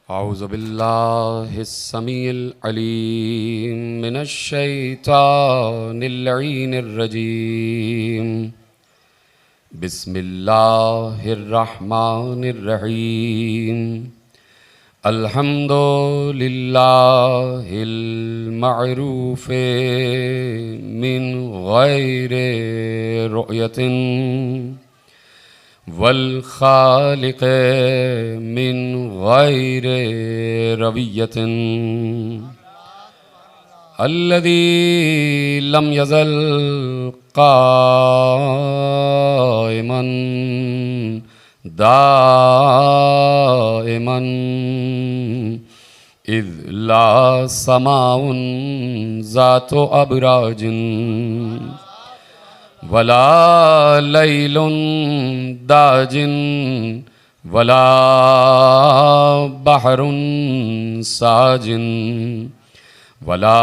औज़ु बिल्लाहिस्समीइल अलीम मिनश्शैतानिर लईनिर रजीम। बिस्मिल्लाहिर रहमानिर रहीम। अल्हम्दुलिल्लाहिल मअरूफ़े मिन गैरि रुयतिन वल खालिक़े मिन गैरि रवियतिन अल्लज़ी लम यज़ल क़ाइमन दाइमन इज़ ला समाउन ज़ातु अबराजिन वला लैलुन दाजिन वला बहरुन साजिन वला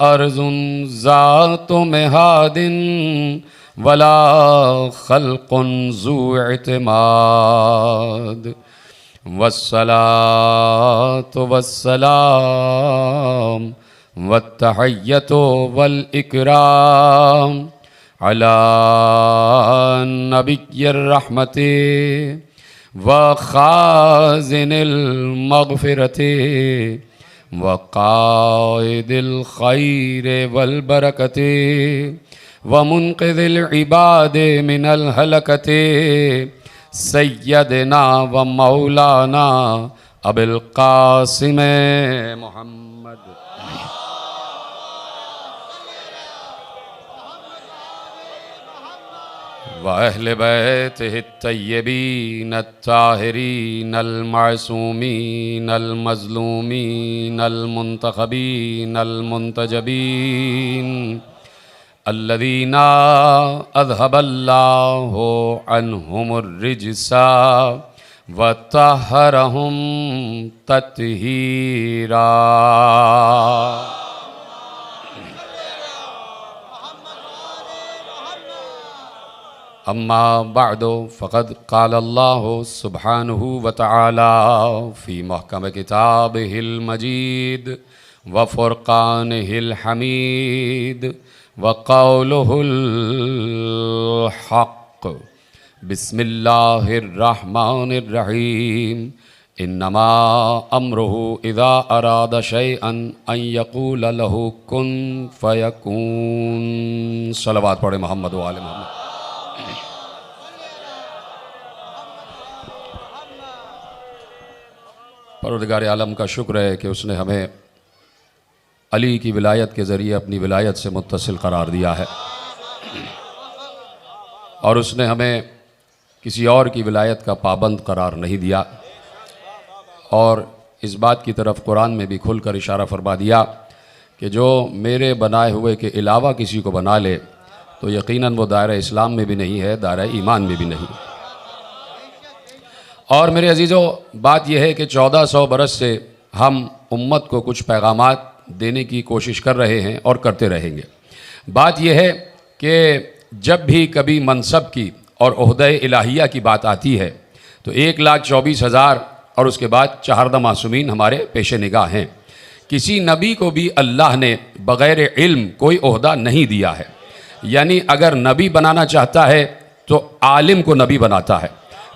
अर्ज़ुन ज़ातु मिहादिन वला खल्क़ुन ज़ू इतिमाद वस्सलातु वस्सलाम वत्तहिय्यतु वल इकराम अला नबिय्यिर रहमति व खाज़िनिल मग़फ़िरति व क़ाइदिल ख़ैरि वल बरकति व मुन्क़िज़िल इबादि मिनल हलकति सय्यदना व मौलाना अबुल क़ासिम मुहम्मद व अहले बैतिहि तय्यबीन अत्ताहिरीन अल मासूमीन अल मज़लूमीन अल मुंतखबीन अल मुंतजबीन अल्लज़ीना अज़हबल्लाहु अन्हुमुर रिज्सा व तहरहुम तत्हीरा। अम्मा बअदु फ़क़द क़ालल्लाहु सुब्हानहु व तआला फ़ी महकम किताबिहिल मजीद व फ़ुरक़ानिहिल हमीद व क़ौलुहुल हक़्क़। बिस्मिल्लाहिर रहमानिर रहीम। इन्नमा अम्रुहु इज़ा अरादा शैअन अन यक़ूल लहु कुन फ़यकून। सलवात पढ़े मोहम्मद व आले मोहम्मद। परवरदिगार आलम का शुक्र है कि उसने हमें अली की विलायत के ज़रिए अपनी विलायत से मुत्तसिल करार दिया है और उसने हमें किसी और की विलायत का पाबंद करार नहीं दिया। और इस बात की तरफ कुरान में भी खुलकर इशारा फरमा दिया कि जो मेरे बनाए हुए के अलावा किसी को बना ले तो यकीनन वो दायरा इस्लाम में भी नहीं है, दायरा ईमान में भी नहीं। और मेरे अजीज़ों, बात यह है कि 1400 बरस से हम उम्मत को कुछ पैगामात देने की कोशिश कर रहे हैं और करते रहेंगे। बात यह है कि जब भी कभी मनसब की और ओहदे इलाहिया की बात आती है तो 1,24,000 और उसके बाद 4 मासूमीन हमारे पेशे निगाह हैं। किसी नबी को भी अल्लाह ने बग़ैर इल्म कोई ओहदा नहीं दिया है। यानी अगर नबी बनाना चाहता है तो आलिम को नबी बनाता है,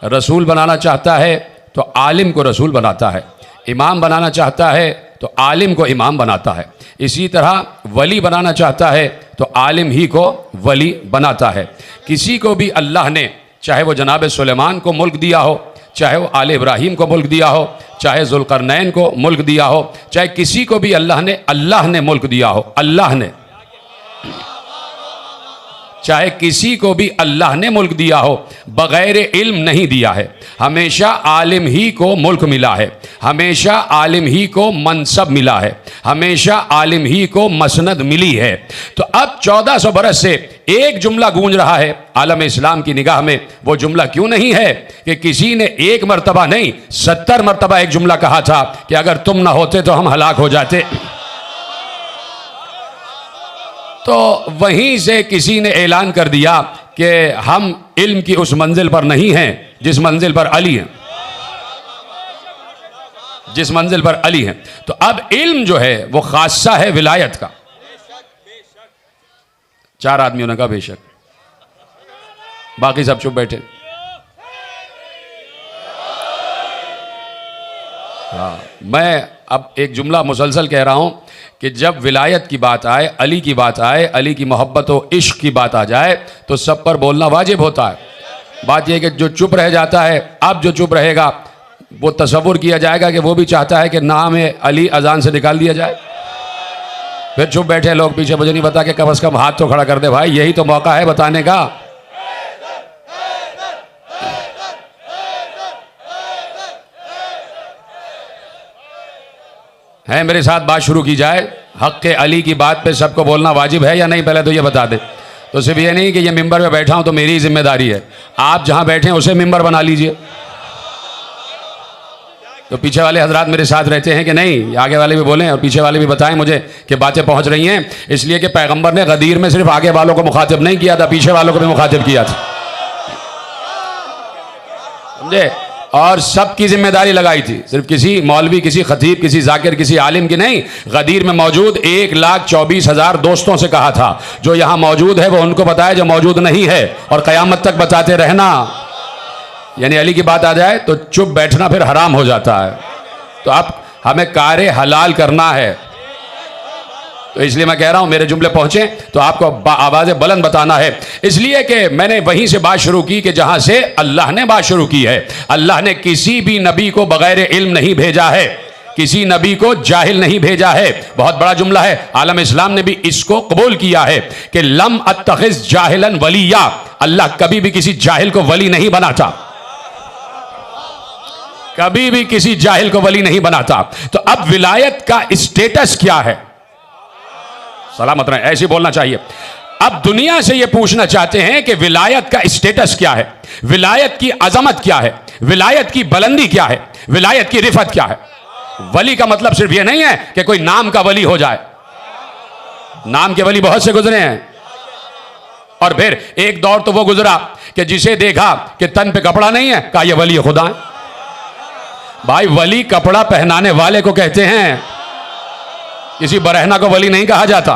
रसूल बनाना चाहता है तो आलिम को रसूल बनाता है, इमाम बनाना चाहता है तो आलिम को इमाम बनाता है। इसी तरह वली बनाना चाहता है तो आलिम ही को वली बनाता है। किसी को भी अल्लाह ने, चाहे वो जनाब सुलेमान को मुल्क दिया हो, चाहे वो आले इब्राहीम को मुल्क दिया हो, चाहे ज़ुल्क़रनैन को मुल्क दिया हो, चाहे किसी को भी अल्लाह ने मुल्क दिया हो, अल्लाह ने, चाहे किसी को भी अल्लाह ने मुल्क दिया हो, बग़ैर इल्म नहीं दिया है। हमेशा आलिम ही को मुल्क मिला है, हमेशा आलिम ही को मनसब मिला है, हमेशा आलिम ही को मसनद मिली है। तो अब 1400 बरस से एक जुमला गूंज रहा है आलम इस्लाम की निगाह में। वो जुमला क्यों नहीं है कि किसी ने एक मरतबा नहीं 70 मरतबा एक जुमला कहा था कि अगर तुम ना होते तो हम हलाक हो जाते। तो वहीं से किसी ने ऐलान कर दिया कि हम इल्म की उस मंजिल पर नहीं हैं जिस मंजिल पर अली हैं। जिस मंजिल पर अली हैं। तो अब इल्म जो है वो खासा है विलायत का। 4 आदमियों ने कहा बेशक, बाकी सब चुप बैठे। हाँ, मैं अब एक जुमला मुसलसल कह रहा हूं कि जब विलायत की बात आए, अली की बात आए, अली की मोहब्बत व इश्क की बात आ जाए तो सब पर बोलना वाजिब होता है। बात यह कि जो चुप रह जाता है, अब जो चुप रहेगा वो तसव्वुर किया जाएगा कि वो भी चाहता है कि नाम अली अजान से निकाल दिया जाए। फिर चुप बैठे लोग पीछे, मुझे नहीं बता कि कम से कम हाथ तो खड़ा कर दे भाई, यही तो मौका है बताने का। है मेरे साथ बात शुरू की जाए। हक के अली की बात पे सबको बोलना वाजिब है या नहीं, पहले तो ये बता दे। तो सिर्फ ये नहीं कि ये मिंबर पे बैठा हूं तो मेरी जिम्मेदारी है, आप जहां बैठे हैं उसे मिंबर बना लीजिए। तो पीछे वाले हजरात मेरे साथ रहते हैं कि नहीं, आगे वाले भी बोलें और पीछे वाले भी बताएं मुझे कि बातें पहुंच रही हैं। इसलिए कि पैगंबर ने गदीर में सिर्फ आगे वालों को मुखातिब नहीं किया था, पीछे वालों को भी मुखातिब किया था, समझे। और सबकी जिम्मेदारी लगाई थी, सिर्फ किसी मौलवी, किसी खतीब, किसी जाकिर, किसी आलिम की नहीं। गदीर में मौजूद 1,24,000 दोस्तों से कहा था जो यहां मौजूद है वो उनको बताए जो मौजूद नहीं है, और क़यामत तक बताते रहना। यानी अली की बात आ जाए तो चुप बैठना फिर हराम हो जाता है। तो अब हमें कारे हलाल करना है। तो इसलिए मैं कह रहा हूं मेरे जुमले पहुंचे तो आपको आवाज़ें बुलंद बताना है। इसलिए कि मैंने वहीं से बात शुरू की कि जहां से अल्लाह ने बात शुरू की है। अल्लाह ने किसी भी नबी को बगैर इल्म नहीं भेजा है, किसी नबी को जाहिल नहीं भेजा है। बहुत बड़ा जुमला है, आलम इस्लाम ने भी इसको कबूल किया है कि लम अत्तखिज़ जाहिलन वलिया, अल्लाह कभी भी किसी जाहिल को वली नहीं बनाता, कभी भी किसी जाहिल को वली नहीं बनाता। तो अब विलायत का स्टेटस क्या है? सलामत रहे, ऐसे बोलना चाहिए। अब दुनिया से यह पूछना चाहते हैं कि विलायत का स्टेटस क्या है, विलायत की अजमत क्या है, विलायत की बुलंदी क्या है, विलायत की रिफत क्या है। वली का मतलब सिर्फ यह नहीं है कि कोई नाम का वली हो जाए, नाम के वली बहुत से गुजरे हैं। और फिर एक दौर तो वो गुजरा कि जिसे देखा कि तन पे कपड़ा नहीं है, कहा यह वली खुदा है। भाई वली कपड़ा पहनाने वाले को कहते हैं, किसी बरहना को वली नहीं कहा जाता।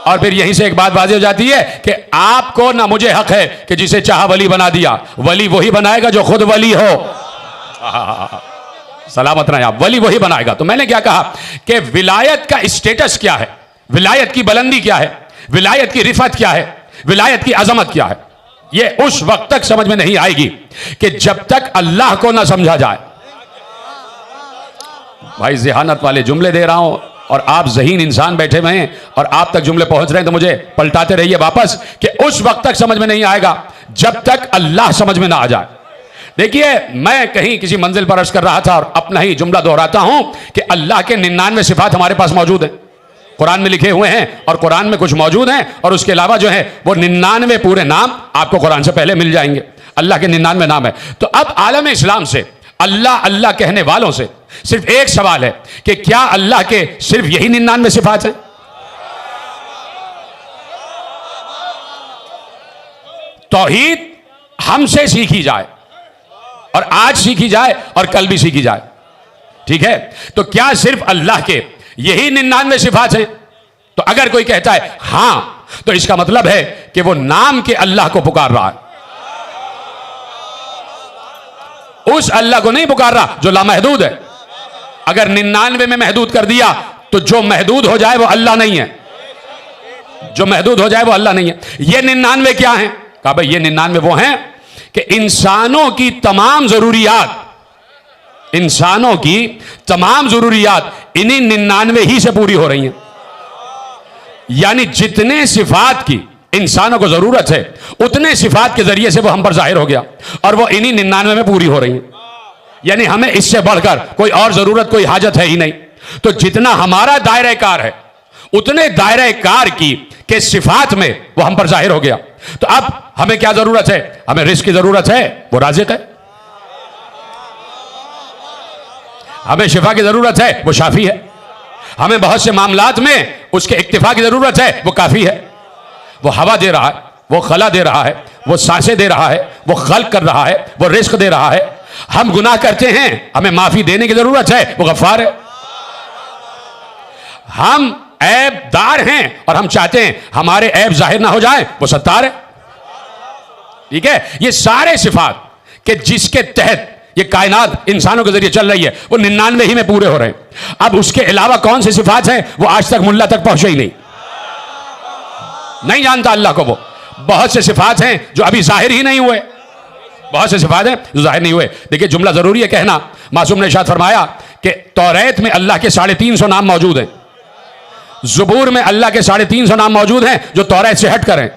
और फिर यहीं से एक बात वाज़ेह हो जाती है कि आपको ना मुझे हक है कि जिसे चाहा वली बना दिया। वली वही बनाएगा जो खुद वली हो। सलामत रहे आप, वली वही बनाएगा। तो मैंने क्या कहा कि विलायत का स्टेटस क्या है, विलायत की बुलंदी क्या है, विलायत की रिफत क्या है, विलायत की अजमत क्या है। यह उस वक्त तक समझ में नहीं आएगी कि जब तक अल्लाह को ना समझा जाए। भाई ज़हानत वाले जुमले दे रहा हूं और आप ज़हीन इंसान बैठे हुए हैं और आप तक जुमले पहुंच रहे हैं, तो मुझे पलटाते रहिए वापस कि उस वक्त तक समझ में नहीं आएगा जब तक अल्लाह समझ में ना आ जाए। देखिए, मैं कहीं किसी मंजिल पर अर्ज कर रहा था और अपना ही जुमला दोहराता हूं कि अल्लाह के 99 सिफात हमारे पास मौजूद हैं, कुरान में लिखे हुए हैं, और कुरान में कुछ मौजूद हैं और उसके अलावा जो है वो 99 पूरे नाम आपको कुरान से पहले मिल जाएंगे। अल्लाह के 99 नाम है। तो अब आलम इस्लाम से, अल्लाह अल्लाह कहने वालों से सिर्फ एक सवाल है कि क्या अल्लाह के सिर्फ यही 99 सिफात हैं? तौहीद हमसे सीखी जाए, और आज सीखी जाए और कल भी सीखी जाए, ठीक है। तो क्या सिर्फ अल्लाह के यही 99 सिफात हैं? तो अगर कोई कहता है हां, तो इसका मतलब है कि वो नाम के अल्लाह को पुकार रहा है, उस अल्लाह को नहीं पुकार रहा जो लामहदूद है। अगर 99 में महदूद कर दिया तो जो महदूद हो जाए वो अल्लाह नहीं है, जो महदूद हो जाए वो अल्लाह नहीं है। ये 99 क्या हैं? कहा भाई ये 99 वो हैं कि इंसानों की तमाम जरूरियात, इंसानों की तमाम जरूरियात इन्हीं 99 ही से पूरी हो रही हैं। यानी जितने सिफात की इंसानों को जरूरत है उतने सिफात के जरिए से वो हम पर जाहिर हो गया, और वो इन्हीं 99 में पूरी हो रही हैं। यानी हमें इससे बढ़कर कोई और जरूरत, कोई हाजत है ही नहीं। तो जितना हमारा दायरा कार है उतने दायरा कार की के सिफात में वो हम पर जाहिर हो गया। तो अब हमें क्या जरूरत है? हमें रिस्क की जरूरत है, वो राज़िक़ है। हमें शिफा की जरूरत है, वो शाफी है। हमें बहुत से मामलात में उसके इक्तिफा की जरूरत है, वो काफी है। वो हवा दे रहा है, वो खला दे रहा है, वो सांसें दे रहा है, वो खल्क कर रहा है, वो रिस्क दे रहा है। हम गुनाह करते हैं, हमें माफी देने की जरूरत है, वो गफ्फार है। हम ऐबदार हैं और हम चाहते हैं हमारे ऐब जाहिर ना हो जाए, वो सत्तार है। ठीक है, ये सारे सिफात कि जिसके तहत ये कायनात इंसानों के जरिए चल रही है, वो 99 ही में पूरे हो रहे हैं। अब उसके अलावा कौन सी सिफात है, वो आज तक मुल्ला तक पहुंचे ही नहीं जानता अल्लाह को। वो बहुत से सिफात हैं जो अभी जाहिर ही नहीं हुए, बहुत से सिफात हैं जो जाहिर नहीं हुए। देखिए, जुमला जरूरी है कहना। मासूम ने इरशाद फरमाया कि तौरात में अल्लाह के 350 नाम मौजूद हैं, ज़बूर में अल्लाह के 350 नाम मौजूद हैं जो तौरात से हट कर हैं,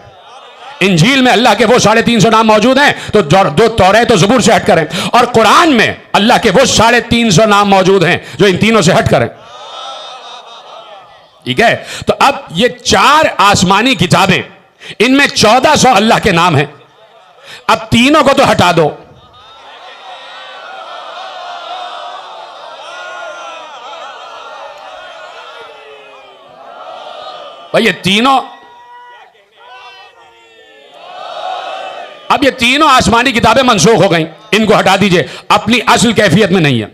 इंजील में अल्लाह के वो 350 नाम मौजूद हैं तो जो तौरात तो ज़बूर से हट कर हैं, और कुरान में अल्लाह के वो 350 नाम मौजूद हैं जो इन तीनों से हट कर हैं। ठीक है, तो अब ये 4 आसमानी किताबें, इनमें 1400 अल्लाह के नाम हैं। अब तीनों को तो हटा दो, भाई ये तीनों, अब ये तीनों आसमानी किताबें मनसूख हो गई, इनको हटा दीजिए, अपनी असल कैफियत में नहीं है।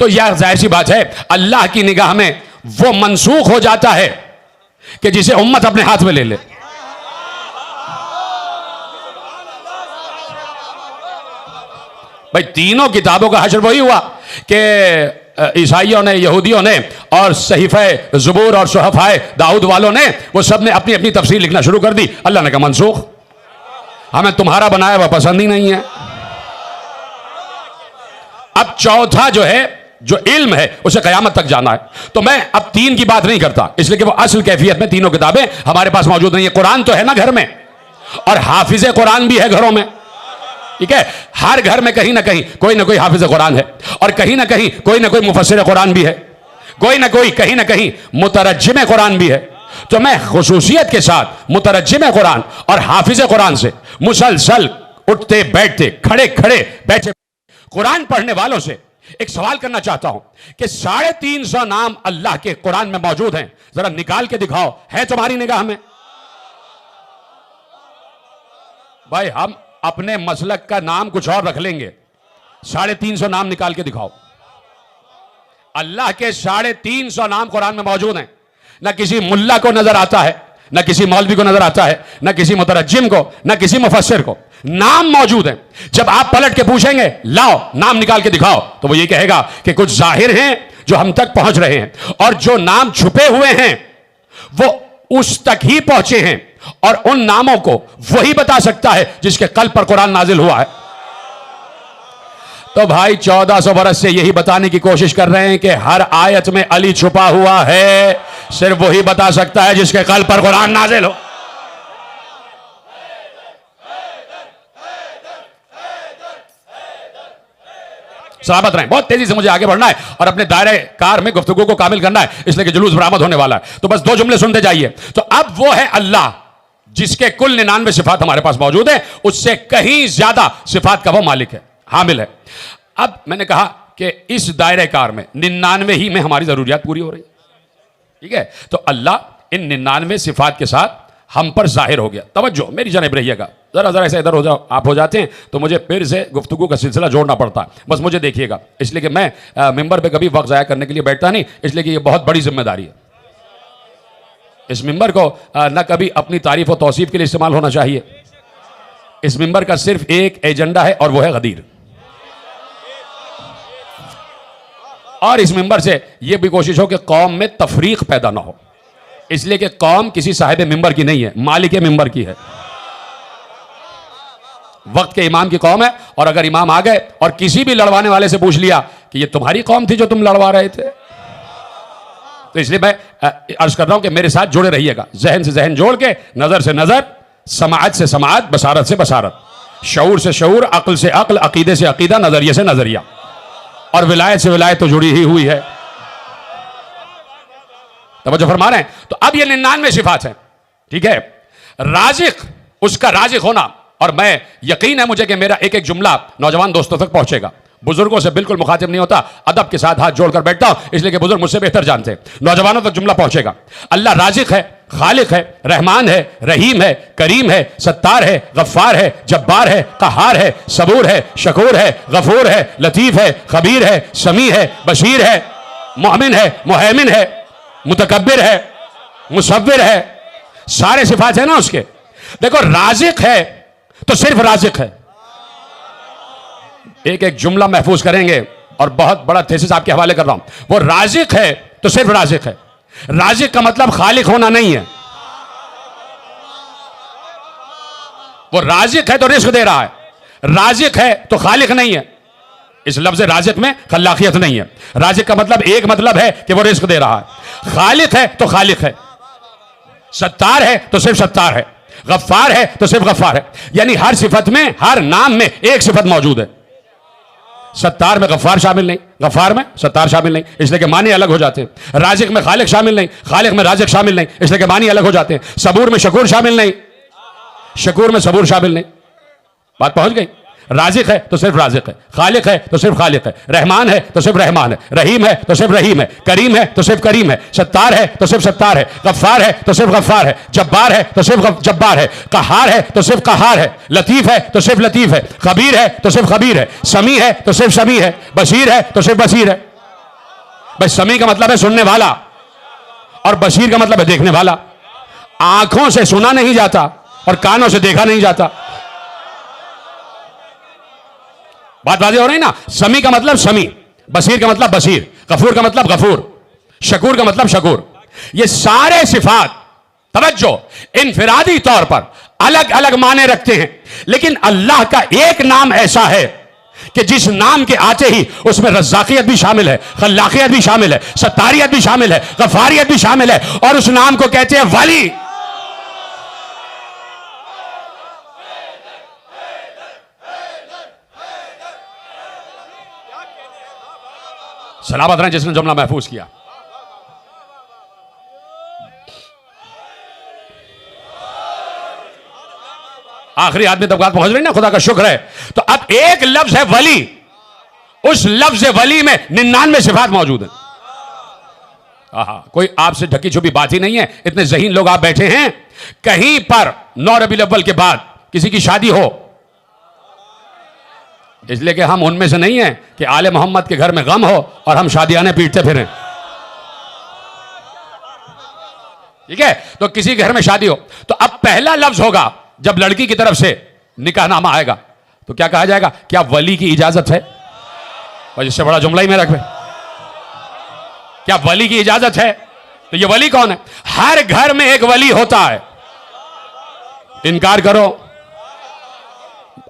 तो यह जाहिर सी बात है अल्लाह की निगाह में वो मनसूख हो जाता है कि जिसे उम्मत अपने हाथ में ले ले। भाई तीनों किताबों का हश्र वही हुआ कि ईसाइयों ने, यहूदियों ने और सहीफे ज़बूर और सुहफ़ाए दाऊद वालों ने, वो सब ने अपनी अपनी तफसीर लिखना शुरू कर दी। अल्लाह ने कहा मनसूख, हमें तुम्हारा बनाया हुआ पसंद ही नहीं है। अब चौथा जो है, जो इल्म है, उसे कयामत तक जाना है। तो मैं अब 3 की बात नहीं करता, इसलिए कि वो असल कैफियत में तीनों किताबें हमारे पास मौजूद नहीं है। कुरान तो है ना घर में, और हाफिज़े कुरान भी है घरों में। ठीक है, हर घर में कहीं ना कहीं कोई ना कोई हाफिज़ कुरान है, और कहीं ना कहीं कोई ना कोई मुफस्सिर कुरान भी है, कोई ना कोई कहीं ना कहीं मुतरज्जिम कुरान भी है। तो मैं खुसूसियत के साथ मुतरज्जिम कुरान और हाफिज़ कुरान से मुसलसल उठते बैठते, खड़े खड़े बैठे कुरान पढ़ने वालों से एक सवाल करना चाहता हूं कि 350 नाम अल्लाह के कुरान में मौजूद हैं, जरा निकाल के दिखाओ, है तुम्हारी निगाह में? भाई हम अपने मसलक का नाम कुछ और रख लेंगे, 350 नाम निकाल के दिखाओ। अल्लाह के 350 नाम कुरान में मौजूद हैं। ना किसी मुल्ला को नजर आता है, ना किसी मौलवी को नजर आता है, ना किसी मुतरज्जिम को, ना किसी मुफस्सिर को। नाम मौजूद हैं। जब आप पलट के पूछेंगे लाओ नाम निकाल के दिखाओ, तो वो ये कहेगा कि कुछ जाहिर हैं जो हम तक पहुंच रहे हैं, और जो नाम छुपे हुए हैं वो उस तक ही पहुंचे हैं, और उन नामों को वही बता सकता है जिसके कल्ब पर कुरान नाजिल हुआ है। तो भाई 1400 बरस से यही बताने की कोशिश कर रहे हैं कि हर आयत में अली छुपा हुआ है, सिर्फ वही बता सकता है जिसके कल्ब पर कुरान नाजिल हो। सलामत रहें। बहुत तेजी से मुझे आगे बढ़ना है और अपने दायरे कार में गुफ्तगू को कामिल करना है, इसलिए कि जुलूस बरामद होने वाला है। तो बस 2 जुमले सुनते जाइए। तो अब वो है अल्लाह जिसके कुल 99 सिफात हमारे पास मौजूद है, उससे कहीं ज्यादा सिफात का वो मालिक है, हामिल है। अब मैंने कहा कि इस दायरे कार में 99 ही में हमारी जरूरियात पूरी हो रही है। ठीक है, तो अल्लाह इन 99 सिफात के साथ हम पर जाहिर हो गया। तवज्जो, मेरी जानिब रहिएगा, जरा ऐसे इधर हो जाओ, आप हो जाते हैं तो मुझे फिर से गुफ्तगू का सिलसिला जोड़ना पड़ता है। बस मुझे देखिएगा, इसलिए कि मैं मिंबर पे कभी वक्त ज़ाया करने के लिए बैठता नहीं, इसलिए कि ये बहुत बड़ी जिम्मेदारी है। इस मिंबर को न कभी अपनी तारीफ और तौसीफ के लिए इस्तेमाल होना चाहिए। इस मिंबर का सिर्फ एक एजेंडा है और वो है गदीर। और इस मिंबर से ये भी कोशिश हो कि कौम में तफरीक पैदा ना हो, इसलिए कि कौम किसी साहिब मिंबर की नहीं है, मालिक मिंबर की है। वक्त के इमाम की कौम है, और अगर इमाम आ गए और किसी भी लड़वाने वाले से पूछ लिया कि ये तुम्हारी कौम थी जो तुम लड़वा रहे थे, तो इसलिए मैं अर्ज कर रहा हूं कि मेरे साथ जुड़े रहिएगा, जहन से जहन जोड़ के, नजर से नजर, समाअत से समाअत, बसारत से बसारत, शऊर से शऊर, अक्ल से अक्ल, अकीदे से अकीदा, नजरिए से नजरिया, और विलायत से विलायत तो जुड़ी ही हुई है। तवज्जो फरमा रहे हैं। तो अब ये 99 सिफात है। ठीक है, राजिक, उसका राजिक होना, और मैं यकीन है मुझे कि मेरा एक एक जुमला नौजवान दोस्तों तक पहुंचेगा। बुजुर्गों से बिल्कुल मुखातिब नहीं होता, अदब के साथ हाथ जोड़कर बैठता हूं, इसलिए कि बुजुर्ग मुझसे बेहतर जानते हैं। नौजवानों तक जुमला पहुंचेगा। अल्लाह राजिक है, खालिक है, रहमान है, रहीम है, करीम है, सत्तार है, गफ्फार है, जब्बार है, कहार है, सबूर है, शकूर है, गफूर है, लतीफ है, खबीर है, समी है, बशीर है, मोमिन है, मुहैमिन है, मुतकब्बिर है, मुसव्विर है। सारे सिफात है ना उसके। देखो राज़िक है तो सिर्फ राज़िक है। एक एक जुमला महफूज करेंगे और बहुत बड़ा थेसिस आपके हवाले कर रहा हूं। वो राज़िक है तो सिर्फ राज़िक है। राज़िक का मतलब खालिक होना नहीं है। वो राज़िक है तो रिस्क दे रहा है, राज़िक है तो खालिक नहीं है। इस लफ्ज़ राज़िक में खल्लाकियत नहीं है। राज़िक का मतलब एक मतलब है कि वो रिस्क दे रहा है। खालिक है तो खालिक है, सत्तार है तो सिर्फ सत्तार है, गफ्फार है तो सिर्फ गफ्फार है। यानी हर सिफत में, हर नाम में एक सिफत मौजूद है। सत्तार में गफ्फार शामिल नहीं, गफ्फार में सत्तार शामिल नहीं, इसलिए कि मानी अलग हो जाते हैं। राज़िक में खालिक शामिल नहीं, खालिक में राज़िक शामिल नहीं, इसलिए कि मानी अलग हो जाते हैं। सबूर में शकूर शामिल नहीं, शकूर में सबूर शामिल नहीं। बात पहुंच गई। राज़िक है तो सिर्फ राज़िक है, खालिक है तो सिर्फ खालिक है, रहमान है तो सिर्फ रहमान है, रहीम है तो सिर्फ रहीम है, करीम है तो सिर्फ करीम है, सत्तार है तो सिर्फ सत्तार है, गफ्फार है तो सिर्फ गफ्फार है, जब्बार है तो सिर्फ जब्बार है, कहार है तो सिर्फ कहार है, लतीफ है तो सिर्फ लतीफ है, खबीर है तो सिर्फ खबीर है, समी है तो सिर्फ समी है, बशीर है तो सिर्फ बशीर है। भाई समी का मतलब है सुनने वाला और बशीर का मतलब है देखने वाला। आंखों से सुना नहीं जाता और कानों से देखा नहीं जाता। बात वाज़ेह हो रही ना। समी का मतलब समी, बसीर का मतलब बसीर, गफूर का मतलब गफूर, शकूर का मतलब शकूर। ये सारे सिफात तवज्जो इनफिरादी तौर पर अलग अलग माने रखते हैं, लेकिन अल्लाह का एक नाम ऐसा है कि जिस नाम के आते ही उसमें रज़्ज़ाक़ियत भी शामिल है, खल्लाक़ियत भी शामिल है, सत्तारियत भी शामिल है, गफ़ारियत भी शामिल है, और उस नाम को कहते हैं वली। सलामत रहें जिसने जुमला महफूज किया। आखिरी आदमी तक बात पहुंच रही ना, खुदा का शुक्र है। तो अब एक लफ्ज है वली, उस लफ्ज वली में 99 सिफात मौजूद है। कोई आपसे ढकी छुपी बात ही नहीं है। इतने ज़हीन लोग आप बैठे हैं, कहीं पर 9 रबीउल अव्वल के बाद किसी की शादी हो, इसलिए कि हम उनमें से नहीं हैं कि आले मोहम्मद के घर में गम हो और हम शादियाने पीटते फिरें, ठीक है। तो किसी घर में शादी हो तो अब पहला लफ्ज होगा, जब लड़की की तरफ से निकाहनामा आएगा तो क्या कहा जाएगा? क्या वली की इजाजत है? और इससे बड़ा जुमला ही मेरा रख, क्या वली की इजाजत है? तो ये वली कौन है? हर घर में एक वली होता है। इनकार करो,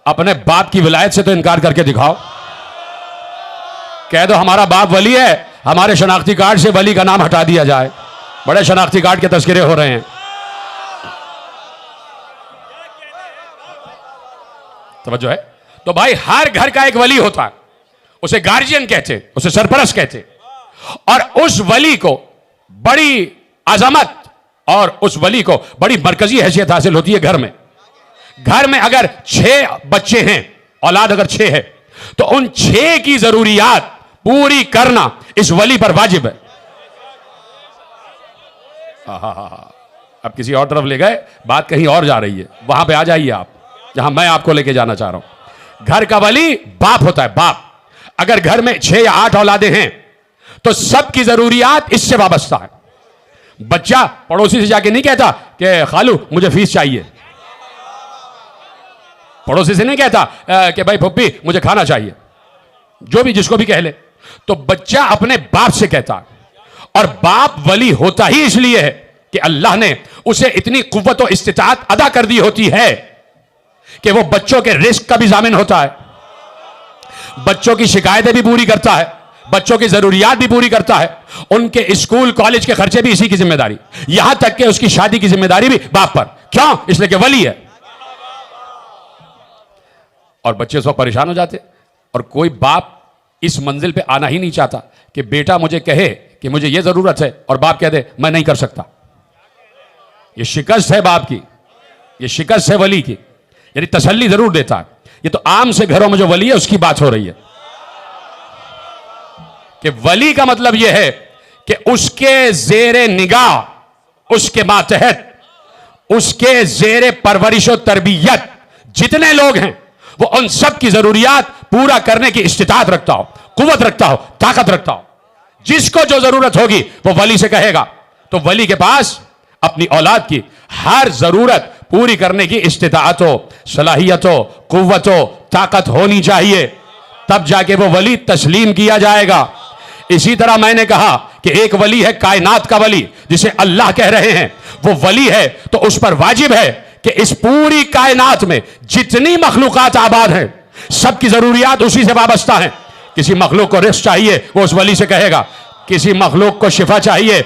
अपने बाप की विलायत से तो इनकार करके दिखाओ। कह दो हमारा बाप वली है, हमारे शनाख्ती कार्ड से वली का नाम हटा दिया जाए। बड़े शनाख्ती कार्ड के तस्करे हो रहे हैं। समझो है? तो भाई हर घर का एक वली होता है, उसे गार्जियन कहते, उसे सरपरस्त कहते, और उस वली को बड़ी अजमत और उस वली को बड़ी मरकजी हैसियत हासिल होती है घर में। घर में अगर 6 बच्चे हैं, औलाद अगर 6 है, तो उन 6 की जरूरियात पूरी करना इस वली पर वाजिब है। अब किसी और तरफ ले गए, बात कहीं और जा रही है। वहां पे आ जाइए आप, जहां मैं आपको लेके जाना चाह रहा हूं। घर का वली बाप होता है, बाप। अगर घर में 6 या 8 औलादे हैं तो सबकी जरूरियात इससे वाबस्ता है। बच्चा पड़ोसी से जाके नहीं कहता कि खालू मुझे फीस चाहिए, पड़ोसी से नहीं कहता कि भाई पप्पी मुझे खाना चाहिए, जो भी जिसको भी कह ले। तो बच्चा अपने बाप से कहता है, और बाप वली होता ही इसलिए है कि अल्लाह ने उसे इतनी कुव्वत और इस्तिताअत अदा कर दी होती है कि वो बच्चों के रिस्क का भी जामिन होता है, बच्चों की शिकायतें भी पूरी करता है, बच्चों की जरूरियात भी पूरी करता है, उनके स्कूल कॉलेज के खर्चे भी इसी की जिम्मेदारी, यहां तक कि उसकी शादी की जिम्मेदारी भी बाप पर। क्यों? इसलिए कि वली है। और बच्चे सब परेशान हो जाते, और कोई बाप इस मंजिल पे आना ही नहीं चाहता कि बेटा मुझे कहे कि मुझे ये जरूरत है और बाप कह दे मैं नहीं कर सकता। ये शिकस्त है बाप की, ये शिकस्त है वली की। यानी तसल्ली जरूर देता है। ये तो आम से घरों में जो वली है उसकी बात हो रही है कि वली का मतलब यह है कि उसके जेरे निगाह उसके मातहत, उसके जेरे परवरिश और तरबियत जितने लोग हैं, वो उन सब की जरूरियात पूरा करने की इस्तिताअत रखता हो, कुव्वत रखता हो, ताकत रखता हो। जिसको जो जरूरत होगी वो वली से कहेगा, तो वली के पास अपनी औलाद की हर जरूरत पूरी करने की इस्तिताअत हो, सलाहियत हो, कुव्वत हो, ताकत होनी चाहिए, तब जाके वो वली तस्लीम किया जाएगा। इसी तरह मैंने कहा कि एक वली है कायनात का वली, जिसे अल्लाह कह रहे हैं, वो वली है तो उस पर वाजिब है कि इस पूरी कायनात में जितनी मखलूकात आबाद हैं, सबकी जरूरियात उसी से वाबस्ता हैं। किसी मखलूक को रिस्क चाहिए, वो उस वली से कहेगा। किसी मखलूक को शिफा चाहिए,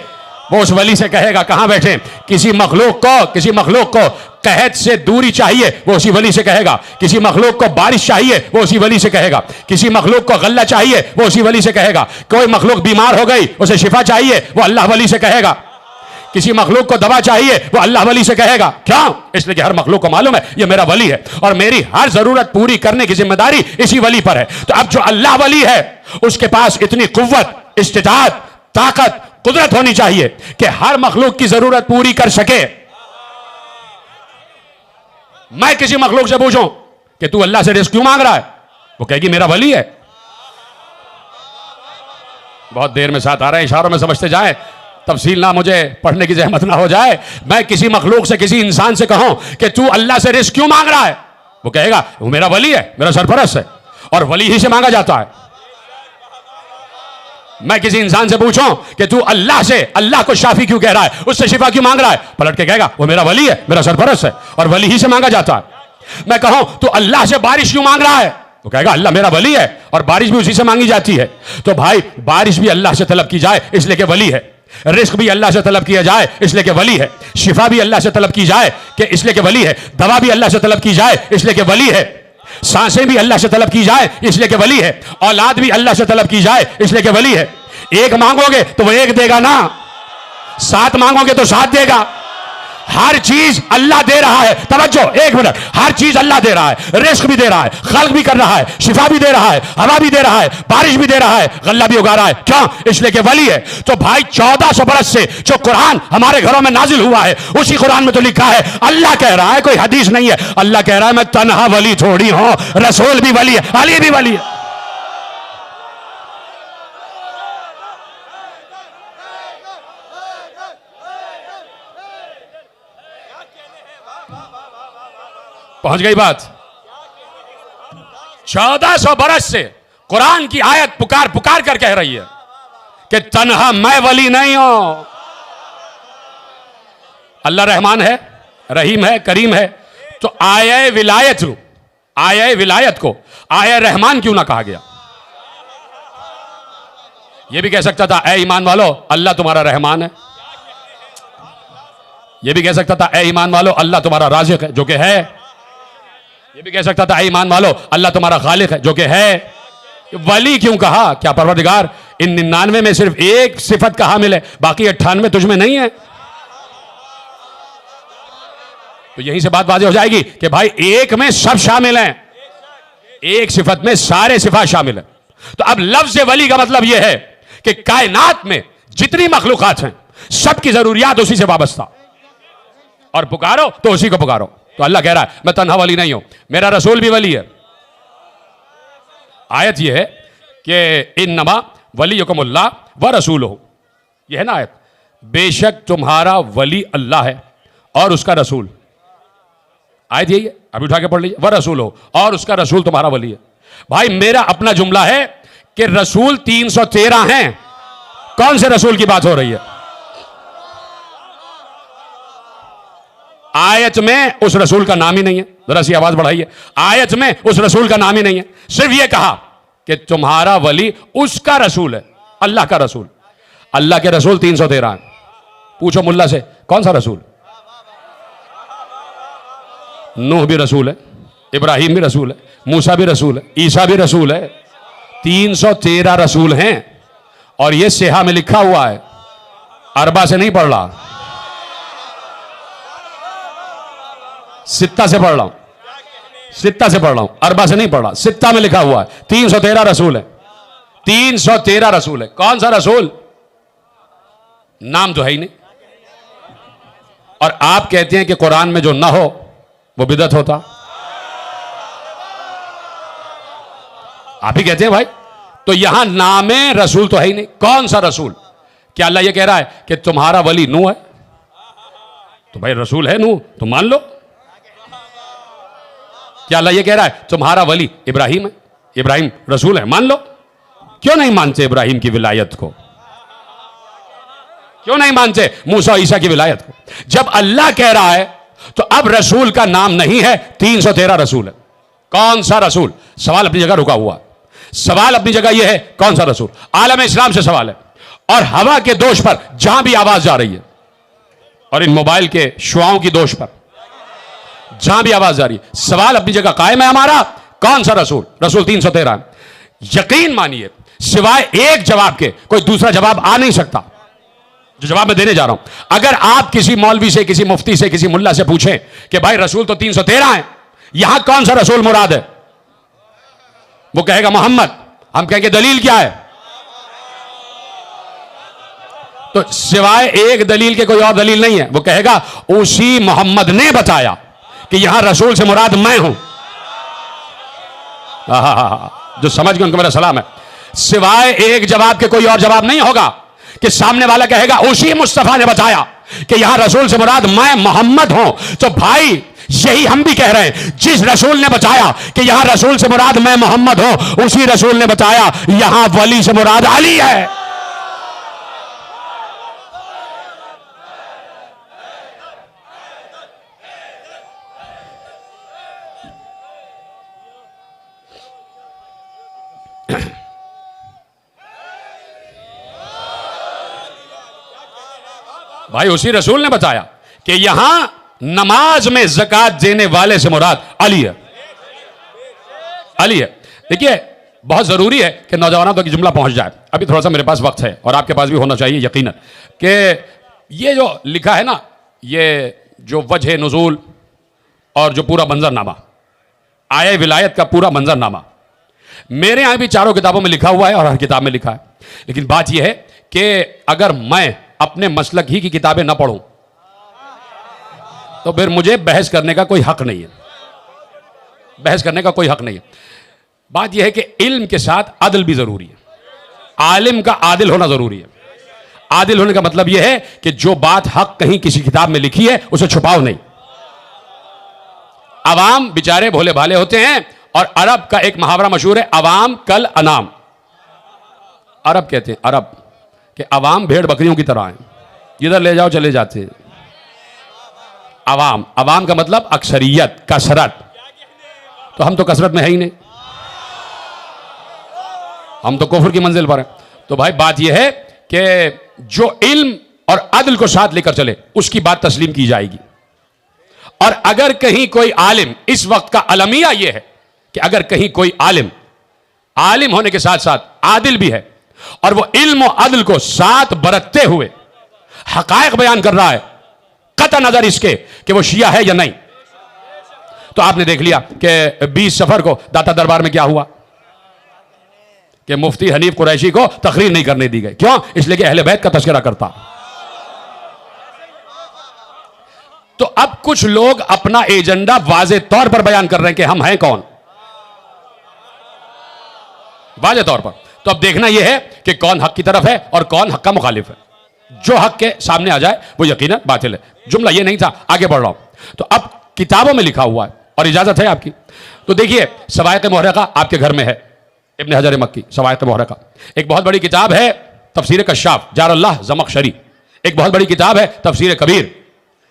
वो उस वली से कहेगा। कहां बैठे? किसी मखलूक को कहत से दूरी चाहिए, वो उसी वली से कहेगा। किसी मखलूक को बारिश चाहिए, वो उसी वली से कहेगा। किसी मखलूक को गल्ला चाहिए, वो उसी वली से कहेगा। कोई मखलूक बीमार हो गई, उसे शिफा चाहिए, वो अल्लाह वली से कहेगा। किसी मखलूक को दवा चाहिए, वो अल्लाह वली से कहेगा। क्यों? इसलिए कि हर मखलूक को मालूम है ये मेरा वली है और मेरी हर जरूरत पूरी करने की जिम्मेदारी इसी वली पर है। तो अब जो अल्लाह वली है, उसके पास इतनी कुव्वत, इस्तिताअत, ताकत, कुदरत होनी चाहिए कि हर मखलूक की जरूरत पूरी कर सके। मैं किसी मखलूक से पूछूं कि तू अल्लाह से रिस्क क्यों मांग रहा है, वो कहेगी मेरा वली है। बहुत देर में साथ आ रहे हैं, इशारों में समझते जाएं, तफसील ना मुझे पढ़ने की जहमत ना हो जाए। मैं किसी मखलूक से, किसी इंसान से कहूं कि तू अल्लाह से रिस्क क्यों मांग रहा है, वो कहेगा वो मेरा वली है, मेरा सरपरस्त है और वली ही से मांगा जाता है। मैं किसी इंसान से पूछूं कि तू अल्लाह को शाफी क्यों कह रहा है, उससे शिफा क्यों मांग रहा है, पलट के कहेगा वो मेरा वली है, मेरा सरपरस्त है और वली ही से मांगा जाता है। मैं कहूं तू अल्लाह से बारिश क्यों मांग रहा है, वो कहेगा अल्लाह मेरा वली है और बारिश भी उसी से मांगी जाती है। तो भाई बारिश भी अल्लाह से तलब की जाए इसलिए कि वली है, रिस्क भी अल्लाह से तलब किया जाए इसलिए कि वली है, शिफा भी अल्लाह से तलब की जाए कि इसलिए कि वली है, दवा भी अल्लाह से तलब की जाए इसलिए कि वली है, सांसें भी अल्लाह से तलब की जाए इसलिए कि वली है, औलाद भी अल्लाह से तलब की जाए इसलिए कि वली है। एक मांगोगे तो वो एक देगा ना, 7 मांगोगे तो 7 देगा। हर चीज अल्लाह दे रहा है। तवज्जो, एक मिनट, हर चीज अल्लाह दे रहा है, रिस्क भी दे रहा है, खल्क भी कर रहा है, शिफा भी दे रहा है, हवा भी दे रहा है, बारिश भी दे रहा है, गल्ला भी उगा रहा है। क्यों? इसलिए कि वली है। तो भाई 1400 बरस से जो कुरान हमारे घरों में नाजिल हुआ है, उसी कुरान में तो लिखा है, अल्लाह कह रहा है, कोई हदीस नहीं है, अल्लाह कह रहा है मैं तन्हा वली थोड़ी हूं, रसूल भी वली है, अली भी वली है। पहुंच गई बात? 1400 बरस से कुरान की आयत पुकार पुकार कर कह रही है कि तन्हा मैं वली नहीं हूं। अल्लाह रहमान है, रहीम है, करीम है, तो आये विलायत को आये रहमान क्यों ना कहा गया? यह भी कह सकता था ऐ ईमान वालो अल्लाह तुम्हारा रहमान है, यह भी कह सकता था ऐ ईमान वालो अल्लाह तुम्हारा राज़िक है, जो कि है। ये भी कह सकता था ईमान वालो अल्लाह तुम्हारा खालिक है, जो कि है। वली क्यों कहा? क्या परवरदिगार इन 99 में सिर्फ एक सिफत कहा मिले, बाकी 98 तुझमें नहीं है? तो यहीं से बात वाज़ेह हो जाएगी कि भाई एक में सब शामिल हैं, एक सिफत में सारे सिफात शामिल हैं। तो अब लफ्ज़ वली का मतलब यह है कि कायनात में जितनी मखलूकात हैं, सबकी जरूरियात उसी से वाबस्ता, और पुकारो तो उसी को पुकारो। तो अल्लाह कह रहा है मैं तन्हा वली नहीं हूं, मेरा रसूल भी वली है। आयत यह है कि इन्नमा वलियुकुमुल्लाह व रसूलुहु, यह है ना आयत, बेशक तुम्हारा वली अल्लाह है और उसका रसूल। आयत यही है, अभी उठा के पढ़ लीजिए, व रसूलुहु, और उसका रसूल तुम्हारा वली है। भाई मेरा अपना जुमला है कि रसूल 313 हैं। कौन से रसूल की बात हो रही है? आयत में उस रसूल का नाम ही नहीं है, जरा सी आवाज बढ़ाइए। आयत में उस रसूल का नाम ही नहीं है, सिर्फ यह कहा कि तुम्हारा वली उसका रसूल है, अल्लाह का रसूल। अल्लाह के रसूल 313 हैं। पूछो मुल्ला से कौन सा रसूल? नूह भी रसूल है, इब्राहिम भी रसूल है, मूसा भी रसूल है, ईसा भी रसूल है। 313 रसूल हैं और यह सेहा में लिखा हुआ है, अरबा से नहीं पढ़ रहा, सित्ता से पढ़ रहा हूं, सित्ता से पढ़ रहा हूं, अरबा से नहीं पढ़ रहा, सित्ता में लिखा हुआ है 313 रसूल है। 313 रसूल है। कौन सा रसूल? नाम तो है ही नहीं। और आप कहते हैं कि कुरान में जो ना हो वो बिदअत होता। आप ही कहते हैं भाई। तो यहां नामे रसूल तो है ही नहीं। कौन सा रसूल? क्या अल्लाह ये कह रहा है कि तुम्हारा वली नूह है? तो भाई रसूल है नूह, तो मान लो। क्या अल्लाह ये कह रहा है तुम्हारा वली इब्राहिम है? इब्राहिम रसूल है, मान लो। क्यों नहीं मानते इब्राहिम की विलायत को? क्यों नहीं मानते मूसा ईसा की विलायत को? जब अल्लाह कह रहा है तो अब रसूल का नाम नहीं है, 313 रसूल है। कौन सा रसूल? सवाल अपनी जगह रुका हुआ। सवाल अपनी जगह यह है कौन सा रसूल? आलम इस्लाम से सवाल है। और हवा के दोष पर जहां भी आवाज जा रही है, और इन मोबाइल के शुआओं की दोष पर जहां भी आवाज जा रही है, सवाल अपनी जगह कायम है हमारा। कौन सा रसूल? रसूल 313। यकीन मानिए सिवाय एक जवाब के कोई दूसरा जवाब आ नहीं सकता जो जवाब मैं देने जा रहा हूं। अगर आप किसी मौलवी से, किसी मुफ्ती से, किसी मुल्ला से पूछें कि भाई रसूल तो 313 है, यहां कौन सा रसूल मुराद है? वो कहेगा मोहम्मद। हम कहेंगे दलील क्या है? तो सिवाय एक दलील के कोई और दलील नहीं है। वो कहेगा उसी मोहम्मद ने बताया कि यहां रसूल से मुराद मैं हूं। जो समझ गए उनको मेरा सलाम है। सिवाय एक जवाब के कोई और जवाब नहीं होगा कि सामने वाला कहेगा उसी मुस्तफा ने बताया कि यहां रसूल से मुराद मैं मोहम्मद हूं। तो भाई यही हम भी कह रहे हैं, जिस रसूल ने बताया कि यहां रसूल से मुराद मैं मोहम्मद हूं, उसी रसूल ने बताया यहां वली से मुराद अली है। भाई उसी रसूल ने बताया कि यहां नमाज में ज़कात देने वाले से मुराद अली है। अली है। देखिए बहुत जरूरी है कि नौजवानों तक जुमला पहुंच जाए। अभी थोड़ा सा मेरे पास वक्त है और आपके पास भी होना चाहिए यकीनन, कि ये जो लिखा है ना, ये जो वजह नुज़ूल और जो पूरा मंजरनामा, आया विलायत का पूरा मंजरनामा, मेरे यहां भी चारों किताबों में लिखा हुआ है और हर किताब में लिखा है। लेकिन बात यह है कि अगर मैं अपने मसलक ही की किताबें ना पढ़ूं तो फिर मुझे बहस करने का कोई हक नहीं है। बहस करने का कोई हक नहीं है। बात यह है कि इल्म के साथ अदल भी जरूरी है। आलिम का आदिल होना जरूरी है। आदिल होने का मतलब यह है कि जो बात हक कहीं किसी किताब में लिखी है उसे छुपाओ नहीं। अवाम बेचारे भोले भाले होते हैं और अरब का एक मुहावरा मशहूर है, अवाम कल अनाम। अरब कहते हैं, अरब कि अवाम भेड़ बकरियों की तरह हैं, जिधर ले जाओ चले जाते हैं। अवाम, अवाम का मतलब अक्सरियत, कसरत। तो हम तो कसरत में है ही नहीं, हम तो कुफ्र की मंजिल पर हैं। तो भाई बात यह है कि जो इल्म और अदल को साथ लेकर चले उसकी बात तस्लीम की जाएगी। और अगर कहीं कोई आलिम, इस वक्त का अलमिया यह है कि अगर कहीं कोई आलिम, आलिम होने के साथ साथ आदिल भी है और वो इल्म और अदल को साथ बरतते हुए हकायक बयान कर रहा है, कतई नजर इसके कि वो शिया है या नहीं। तो आपने देख लिया कि 20 सफर को दाता दरबार में क्या हुआ कि मुफ्ती हनीफ कुरैशी को तकरीर नहीं करने दी गई। क्यों? इसलिए कि अहले बैत का तस्करा करता। तो अब कुछ लोग अपना एजेंडा वाज़े तौर पर बयान कर रहे हैं कि हम हैं कौन, वाज़े तौर पर। तो अब देखना यह है कि कौन हक की तरफ है और कौन हक का मुखालिफ है। जो हक के सामने आ जाए वो यकीनन बातिल है। जुमला ये नहीं था, आगे बढ़ रहा हूं। तो अब किताबों में लिखा हुआ है और इजाजत है आपकी। तो देखिए सवाइक़ मुहर्रक़ा आपके घर में है, इब्न हजर मक्की सवाइक़ मुहर्रक़ा। एक बहुत बड़ी किताब है तफसीर कश्शाफ, जारुल्लाह ज़मख़शरी। एक बहुत बड़ी किताब है तफसीर कबीर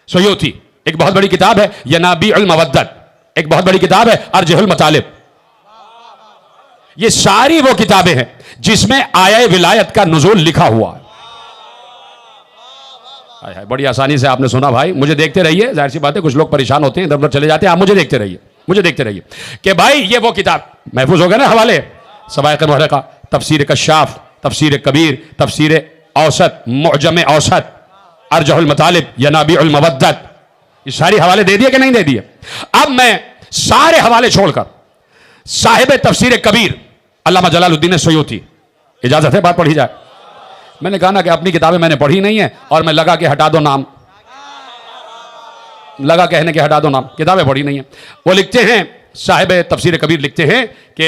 सयूती। एक बहुत बड़ी किताब है यनाबीउल मवद्दत। एक बहुत बड़ी किताब है अर्जुल मतालिब। ये सारी वो किताबें हैं जिसमें आया विलायत का नुज़ूल लिखा हुआ है। बड़ी आसानी से आपने सुना भाई। मुझे देखते रहिए, जाहिर सी बात है कुछ लोग परेशान होते हैं, इधर उधर चले जाते हैं। आप मुझे देखते रहिए, मुझे देखते रहिए कि भाई ये वो किताब महफूज हो गए ना हवाले। सवाइक़ मुहर्रक़ा, तफसीर कश्शाफ, तफसीर कबीर, तफसीर औसत, मुअजम औसत, अर्जुल मतालिब, यनाबीउल मवद्दत, ये सारी हवाले दे दिए कि नहीं दे दिए? अब मैं सारे हवाले छोड़कर साहिब तफसीर कबीर अल्लामा जलालुद्दीन सयूती, इजाजत है बात पढ़ी जाए? मैंने कहा ना कि अपनी किताबें मैंने पढ़ी नहीं है और मैं लगा के हटा दो नाम। लगा कहने के हटा दो नाम, किताबें पढ़ी नहीं है। वो लिखते हैं, साहिब तफसीर कबीर लिखते हैं कि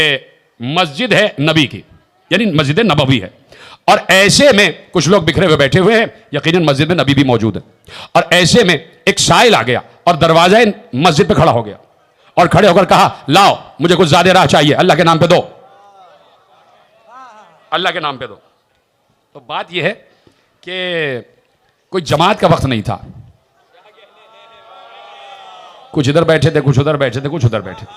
मस्जिद है नबी की, यानी मस्जिद नबवी है, और ऐसे में कुछ लोग बिखरे हुए बैठे हुए हैं, यकीनन मस्जिद में नबी भी मौजूद है, और ऐसे में एक साइल आ गया और दरवाजा मस्जिद पे खड़ा हो गया और खड़े होकर कहा, लाओ मुझे कुछ ज्यादा राह चाहिए, अल्लाह के नाम पे दो, अल्लाह के नाम पे दो। तो बात यह है कि कोई जमात का वक्त नहीं था, कुछ इधर बैठे थे, कुछ उधर बैठे थे, कुछ उधर बैठे थे।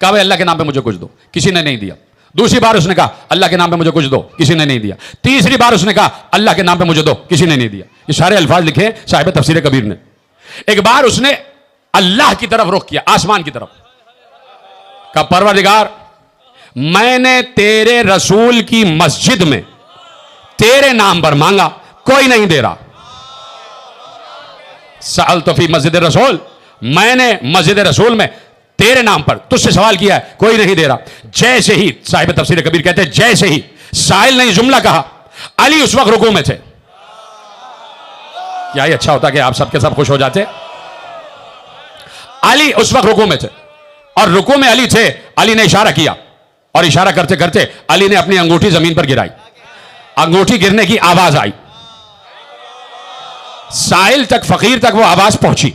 कहा भाई अल्लाह के नाम पे मुझे कुछ दो, किसी ने नहीं दिया। दूसरी बार उसने कहा अल्लाह के नाम पे मुझे कुछ दो, किसी ने नहीं दिया। तीसरी बार उसने कहा अल्लाह के नाम पे मुझे दो, किसी ने नहीं दिया। ये सारे अल्फाज लिखे साहिब तफसीर कबीर ने। एक बार उसने अल्लाह की तरफ रुख किया, आसमान की तरफ, कहा परवरदिगार मैंने तेरे रसूल की मस्जिद में तेरे नाम पर मांगा, कोई नहीं दे रहा। साल तो फी मस्जिद रसूल, मैंने मस्जिद रसूल में तेरे नाम पर तुझसे सवाल किया है, कोई नहीं दे रहा। जैसे ही साहिब तफसीर कबीर कहते हैं, जैसे ही साहिल ने जुमला कहा, अली उस वक्त रुकू में थे। क्या ही अच्छा होता कि आप सबके सब खुश हो जाते। अली उस वक्त रुकू में थे, और रुकू में अली थे। अली ने इशारा किया, और इशारा करते करते अली ने अपनी अंगूठी जमीन पर गिराई, अंगूठी गिरने की आवाज आई, साहिल तक, फकीर तक वो आवाज पहुंची।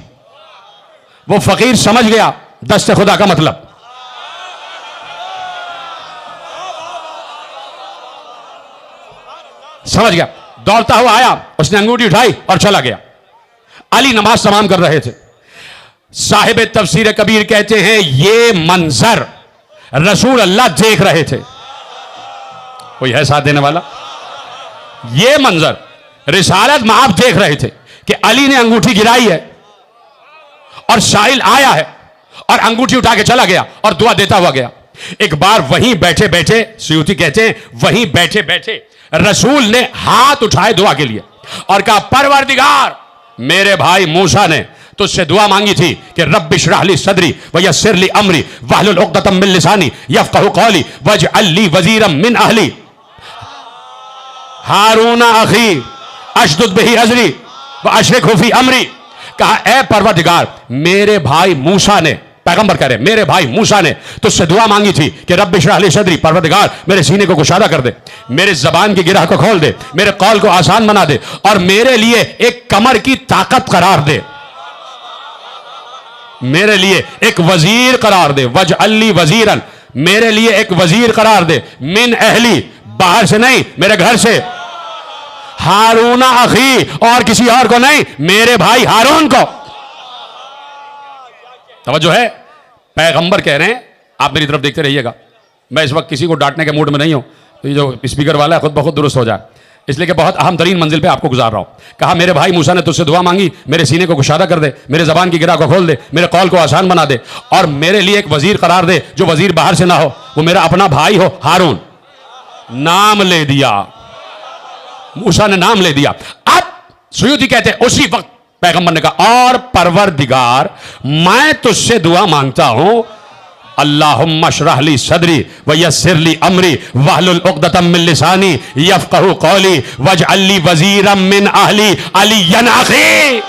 वो फकीर समझ गया दस्ते खुदा का मतलब। समझ गया, दौड़ता हुआ आया, उसने अंगूठी उठाई और चला गया। अली नमाज तमाम कर रहे थे। साहिब तफसीर कबीर कहते हैं ये मंजर रसूल अल्लाह देख रहे थे। कोई है साथ देने वाला? ये मंजर रिसालत में आप देख रहे थे कि अली ने अंगूठी गिराई है और साहिल आया है और अंगूठी उठा के चला गया और दुआ देता हुआ गया। एक बार वहीं बैठे बैठे, सुयूती कहते हैं वहीं बैठे बैठे रसूल ने हाथ उठाए दुआ के लिए और कहा परवरदिगार मेरे भाई मूसा ने तुझसे दुआ मांगी थी कि रब्बि इश्रह ली सदरी व यस्सिर ली अमरी वहलुल उक़दतम मिन लिसानी यफ़क़हू क़ौली वजअल ली वज़ीरम मिन अहली हारून अखी अशदुद बिही अज़री व अशरिकहू फ़ी अमरी। कहा ए परवरदिगार मेरे भाई मूसा ने, पैगंबर कह रहे मेरे भाई मूसा ने तुझसे दुआ मांगी थी कि रब्बि इश्रह ली सदरी, परवरदिगार मेरे सीने को कुशादा कर दे, मेरे जबान की गिरह को खोल दे, मेरे कौल को आसान बना दे और मेरे लिए एक कमर की ताकत करार दे, मेरे लिए एक वजीर करार दे, वजअल ली वजीरन, मेरे लिए एक वजीर करार दे, मिन अहली, बाहर से नहीं मेरे घर से, हारूना अखी, और किसी और को नहीं, मेरे भाई हारून को। तवज्जो है, पैगंबर कह रहे हैं, आप मेरी तरफ देखते रहिएगा। मैं इस वक्त किसी को डांटने के मूड में नहीं हूं, तो ये जो स्पीकर वाला है खुद ब खुद दुरुस्त हो जाए, इसलिए कि बहुत अहम तरीन मंजिल पे आपको गुजार रहा हूं। कहा मेरे भाई मूसा ने तुझसे दुआ मांगी, मेरे सीने को कुशादा कर दे, मेरे जबान की गिरा को खोल दे, मेरे कौल को आसान बना दे और मेरे लिए एक वजीर करार दे, जो वजीर बाहर से ना हो, वो मेरा अपना भाई हो, हारून। नाम ले दिया, मूसा ने नाम ले दिया। अब सुयूती कहते हैं उसी वक्त पैगंबर ने कहा और परवरदिगार मैं तुझसे दुआ मांगता हूं, अल्लाहुम्मा इश्रह ली सदरी व यस्सिर ली अमरी वहलुल उक़दतम मिन लिसानी यफ़क़हू क़ौली वजअल ली वज़ीरम मिन अहली अलिय्यन अख़ी।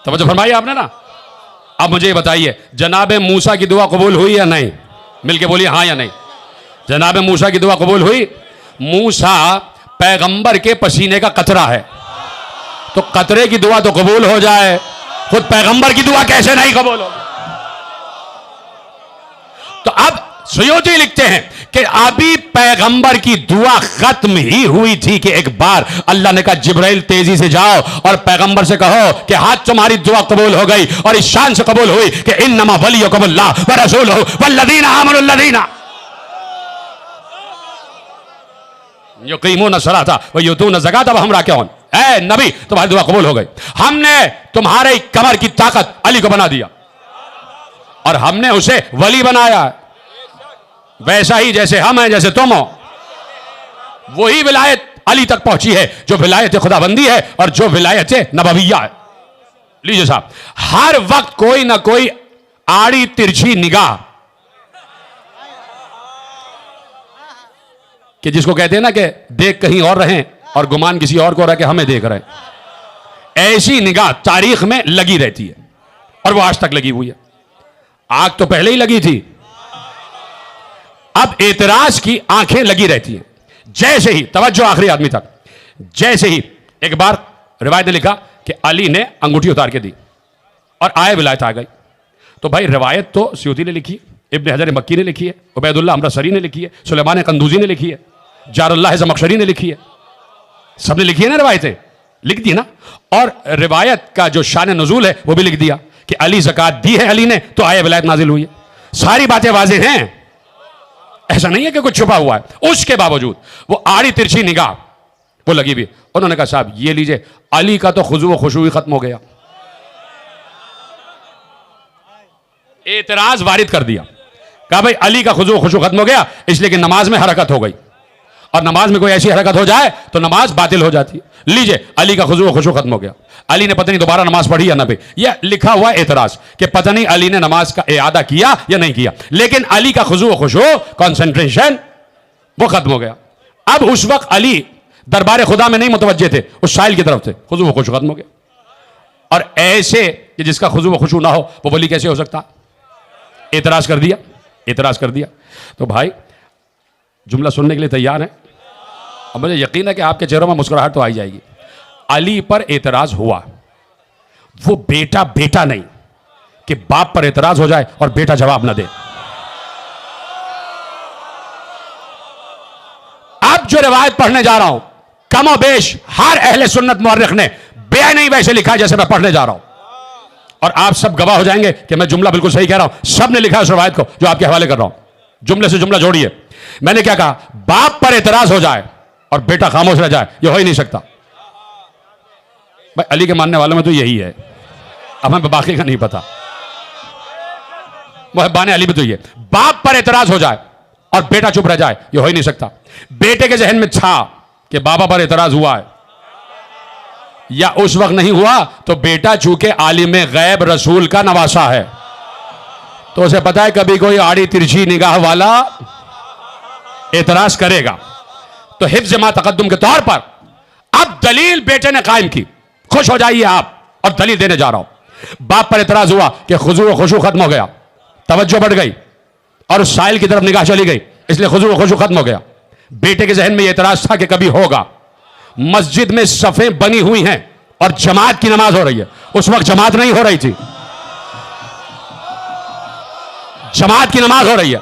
तवज्जो फरमाइए आपने ना। अब मुझे बताइए जनाब मूसा की दुआ कबूल हुई या नहीं? मिलके बोलिए हाँ या नहीं। जनाब मूसा की दुआ कबूल हुई। मूसा पैगंबर के पसीने का कतरा है, तो कतरे की दुआ तो कबूल हो जाए, खुद पैगंबर की दुआ कैसे नहीं कबूल हो? तो अब सुयूती लिखते हैं कि अभी पैगंबर की दुआ खत्म ही हुई थी कि एक बार अल्लाह ने कहा जिब्राइल तेजी से जाओ और पैगंबर से कहो कि हाथ तुम्हारी दुआ कबूल हो गई, और इस शान से कबूल हुई कि इन्नमा वलियुकुमुल्लाह व रसूलुहु वल्लज़ीना आमनुल्लज़ीना युक़ीमूना सलाता व युतूना ज़काता व हम राकिऊन। ऐ नबी तुम्हारी दुआ कबूल हो गई, हमने तुम्हारे कमर की ताकत अली को बना दिया और हमने उसे वली बनाया। वैसा ही जैसे हम हैं, जैसे तुम हो, वही विलायत अली तक पहुंची है जो विलायत खुदाबंदी है और जो विलायत नबविया है। लीजिए साहब, हर वक्त कोई ना कोई आड़ी तिरछी निगाह, कि जिसको कहते हैं ना कि देख कहीं और रहें और गुमान किसी और को रहा कि हमें देख रहे हैं, ऐसी निगाह तारीख में लगी रहती है और वो आज तक लगी हुई है। आग तो पहले ही लगी थी, अब एतराज की आंखें लगी रहती हैं। जैसे ही, तवज्जो आखिरी आदमी तक, जैसे ही एक बार रिवायत ने लिखा कि अली ने अंगूठी उतार के दी और आए विलायत आ गई। तो भाई रिवायत तो स्यूती ने लिखी है, इब्न हजर मक्की ने लिखी है, उबैदुल्लाह अमरसरी ने लिखी है, सुलेमान कंदूजी ने लिखी है, जारुल्लाह ज़मख़शरी ने लिखी है, सबने लिखी है ना, रिवायतें लिख दी ना। और रिवायत का जो शान नुज़ूल है वो भी लिख दिया कि अली ज़कात दी है अली ने तो आए विलायत नाजिल हुई है। सारी बातें वाज़ेह हैं, ऐसा नहीं है कि कुछ छुपा हुआ है। उसके बावजूद वो आड़ी तिरछी निगाह वो लगी भी। उन्होंने कहा साहब ये लीजिए, अली का तो खुजू व खुशू ही खत्म हो गया, एतराज वारिद कर दिया। कहा भाई अली का खुजू व खुशू खत्म हो गया इसलिए कि नमाज में हरकत हो गई, और नमाज में कोई ऐसी हरकत हो जाए तो नमाज बातिल हो जाती है। लीजिए, अली का खुजू व खुशू खत्म हो गया। अली ने पता नहीं दोबारा नमाज पढ़ी या ना, पे यह लिखा हुआ एतराज कि पता नहीं अली ने नमाज का इआदा किया या नहीं किया, लेकिन अली का खुजू व खुशू, कंसंट्रेशन, वो खत्म हो गया। अब उस वक्त अली दरबार खुदा में नहीं मुतवज्जे थे, उस साइल की तरफ थे, खुजू व खुशू खत्म हो गया। और ऐसे कि जिसका खुजू व खुशू ना हो वो वली कैसे हो सकता? एतराज कर दिया, एतराज कर दिया। तो भाई जुमला सुनने के लिए तैयार हैं? अब मुझे यकीन है कि आपके चेहरों में मुस्कुराहट तो आई जाएगी। अली पर एतराज हुआ, वो बेटा बेटा नहीं कि बाप पर एतराज हो जाए और बेटा जवाब ना दे। अब जो रिवायत पढ़ने जा रहा हूं, कमो बेश हर अहले सुन्नत मुअर्रिख ने बे नहीं वैसे लिखा है जैसे मैं पढ़ने जा रहा हूं, और आप सब गवाह हो जाएंगे कि मैं जुमला बिल्कुल सही कह रहा हूं। सब ने लिखा है उस रिवायत को जो आपके हवाले कर रहा हूं। जुमले से जुमला जोड़िए। मैंने क्या कहा? बाप पर एतराज हो जाए और बेटा खामोश रह जाए, यह हो ही नहीं सकता। भाई अली के मानने वालों में तो यही है, अब हमें बाकी का नहीं पता। मुहब्बाने अली में तो ये, बाप पर एतराज हो जाए और बेटा चुप रह जाए, यह हो ही नहीं सकता। बेटे के जहन में था कि बाबा पर एतराज हुआ है, या उस वक्त नहीं हुआ तो बेटा चूंकि आलिम गैब रसूल का नवासा है तो उसे पता है कभी कोई आड़ी तिरछी निगाह वाला एतराज करेगा। तो हिफ्ज़ मा तक़द्दुम के तौर पर अब दलील बेटे ने कायम की, खुश हो जाइए आप, और दलील देने जा रहा हूं। बाप पर एतराज हुआ कि खुजू व खुशू खत्म हो गया, तवज्जो बढ़ गई और उस साइल की तरफ निगाह चली गई, इसलिए खुजू व खुशू खत्म हो गया। बेटे के जहन में यह एतराज था कि कभी होगा। मस्जिद में सफ़ें बनी हुई हैं और जमात की नमाज हो रही है। उस वक्त जमात नहीं हो रही थी, जमात की नमाज हो रही है।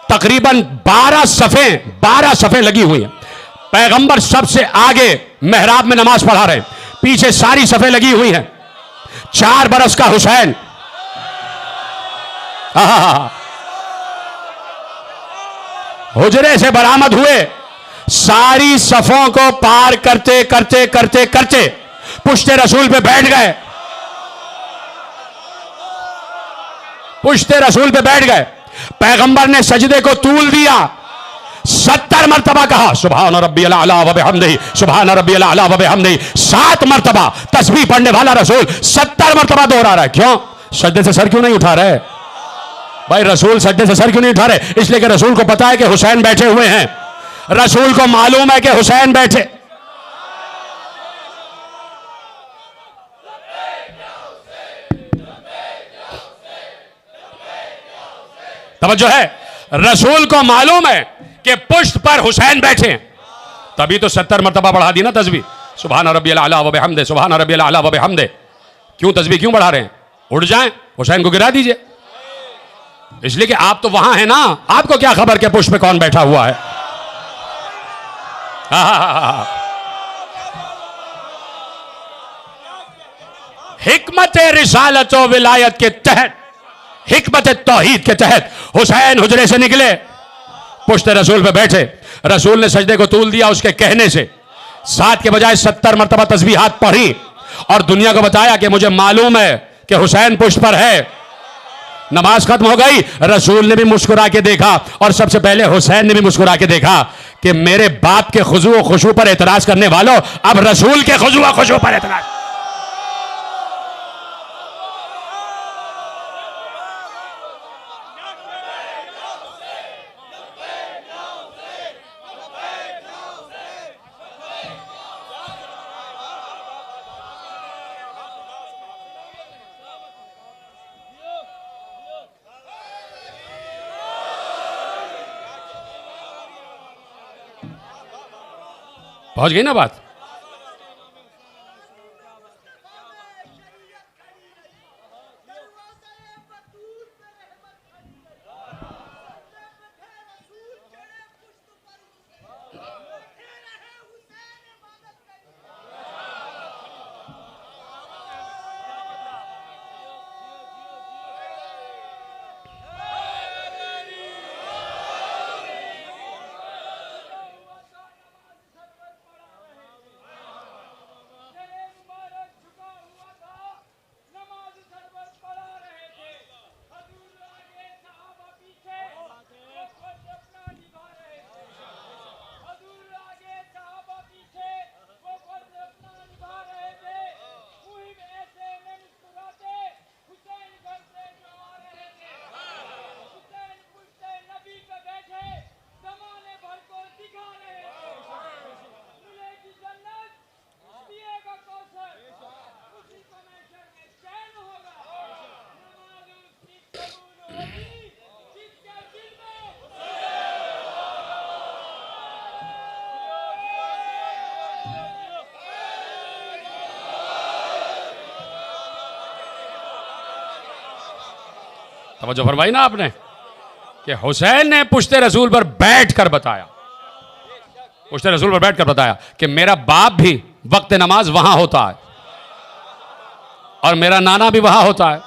तकरीबन 12 सफ़ें लगी हुई हैं। पैगंबर सबसे आगे मेहराब में नमाज पढ़ा रहे हैं, पीछे सारी सफ़ें लगी हुई हैं। 4 बरस का हुसैन, हुजरे से बरामद हुए, सारी सफ़ों को पार करते करते करते करते पुश्ते रसूल पे बैठ गए, पुश्ते रसूल पे बैठ गए। पैगंबर ने सजदे को तूल दिया, 70 मरतबा कहा सुभान रब्बियल आला व बिहम्दिही, सुभान रब्बियल आला व बिहम्दिही। 7 मरतबा तस्बीह पढ़ने वाला रसूल 70 मरतबा दोहरा रहा है। क्यों? सजदे से सर क्यों नहीं उठा रहे? भाई रसूल सजदे से सर क्यों नहीं उठा रहे? इसलिए कि रसूल को पता है कि हुसैन बैठे हुए हैं, रसूल को मालूम है कि हुसैन बैठे। तवज्जो है, रसूल को मालूम है कि पुश्त पर हुसैन बैठे हैं, तभी तो 70 मरतबा बढ़ा दी ना तस्बीह, सुभान रब्बियल आला व बिहम्दिही, सुभान रब्बियल आला व बिहम्दिही। क्यों तस्बीह क्यों बढ़ा रहे हैं? उठ जाएं, हुसैन को गिरा दीजिए। इसलिए कि आप तो वहां हैं ना, आपको क्या खबर कि पुश्त पे कौन बैठा हुआ है? हिकमत रिसालत व विलायत के तहत, हिकमत तौहीद के तहत हुसैन हुजरे से निकले, पुश्ते रसूल पे बैठे। रसूल ने सजदे को तूल दिया उसके कहने से, 7 के बजाय 70 मरतबा तस्बीहात पढ़ी और दुनिया को बताया कि मुझे मालूम है कि हुसैन पुश्त पर है। नमाज खत्म हो गई, रसूल ने भी मुस्कुरा के देखा और सबसे पहले हुसैन ने भी मुस्कुरा के देखा कि मेरे बाप के खुशू खुशू पर एतराज करने वालों, अब रसूल के खुशू खुशू पर एतराज। पहुंच गई ना बात? तवज्जो फरमाई ना आपने कि हुसैन ने पुश्ते रसूल पर बैठकर बताया, पुश्ते रसूल पर बैठकर बताया कि मेरा बाप भी वक्त नमाज वहां होता है और मेरा नाना भी वहां होता है,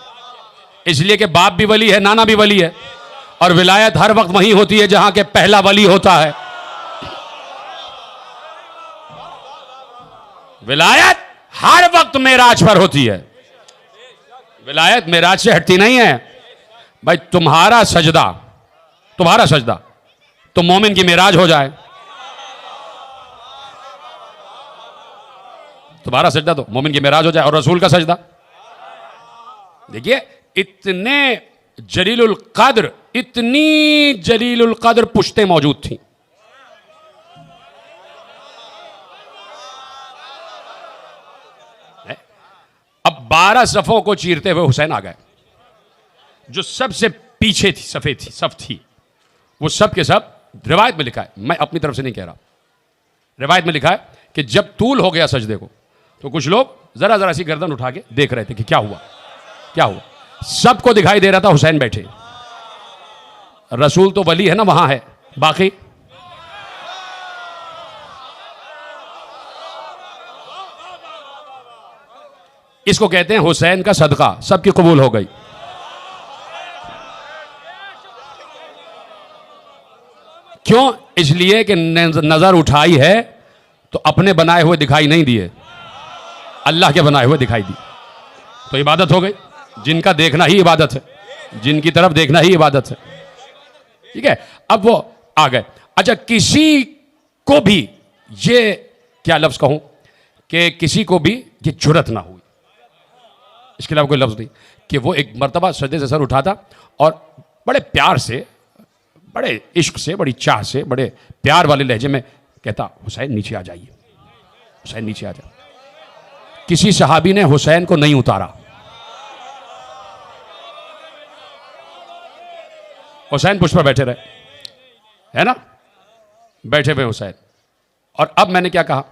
इसलिए कि बाप भी वली है, नाना भी वली है, और विलायत हर वक्त वहीं होती है जहां के पहला वली होता है। विलायत हर वक्त मेराज पर होती है, विलायत मेराज से हटती नहीं है। भाई तुम्हारा सजदा तो मोमिन की मेराज हो जाए, तुम्हारा सजदा तो मोमिन की मेराज हो जाए, और रसूल का सजदा देखिए इतने जलीलुल कद्र, इतनी जलीलुल कद्र पुश्ते मौजूद थी। अब 12 सफों को चीरते हुए हुसैन आ गए। जो सबसे पीछे थी सफ थी, वो सब के सब, रिवायत में लिखा है, मैं अपनी तरफ से नहीं कह रहा, रिवायत में लिखा है कि जब तूल हो गया सजदे को तो कुछ लोग जरा जरा सी गर्दन उठा के देख रहे थे कि क्या हुआ क्या हुआ। सबको दिखाई दे रहा था हुसैन बैठे, रसूल तो वली है ना, वहां है, बाकी इसको कहते हैं हुसैन का सदका, सबकी कबूल हो गई। क्यों? इसलिए कि नजर उठाई है तो अपने बनाए हुए दिखाई नहीं दिए, अल्लाह के बनाए हुए दिखाई दी, तो इबादत हो गई। जिनका देखना ही इबादत है, जिनकी तरफ देखना ही इबादत है, ठीक है। अब वो आ गए। अच्छा, किसी को भी ये क्या लफ्ज कहूं कि किसी को भी ये जुर्रत ना हुई, इसके अलावा कोई लफ्ज नहीं, कि वो एक मर्तबा सजदे से सर उठाता और बड़े प्यार से, बड़े इश्क से, बड़ी चाह से, बड़े प्यार वाले लहजे में कहता, हुसैन नीचे आ जाइए, हुसैन नीचे आ जाए। किसी सहाबी ने हुसैन को नहीं उतारा, हुसैन पुष्प पर बैठे रहे, है ना, बैठे हुए हुसैन। और अब मैंने क्या कहा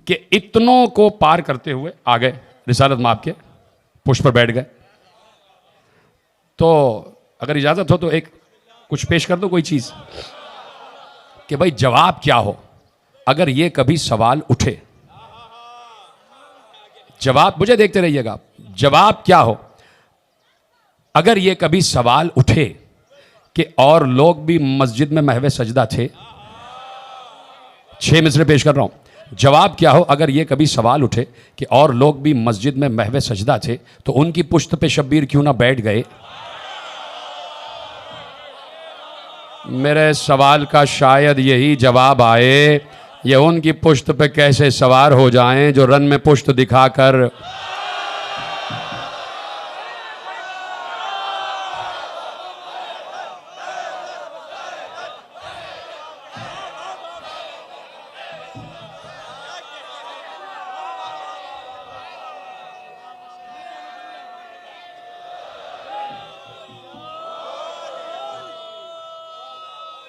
कि इतनों को पार करते हुए आ गए, रिसालत माप के पुष्प पर बैठ गए। तो अगर इजाजत हो तो एक कुछ पेश कर दो, कोई चीज, कि भाई जवाब क्या हो अगर ये कभी सवाल उठे। जवाब, मुझे देखते रहिएगा, जवाब क्या हो अगर ये कभी सवाल उठे कि और लोग भी मस्जिद में महवे सजदा थे। 6 मिसरे पेश कर रहा हूं। जवाब क्या हो अगर ये कभी सवाल उठे कि और लोग भी मस्जिद में महवे सजदा थे तो उनकी पुश्त पे शब्बीर क्यों ना बैठ गए। मेरे सवाल का शायद यही जवाब आए, ये उनकी पुश्त पे कैसे सवार हो जाएं जो रन में पुश्त दिखाकर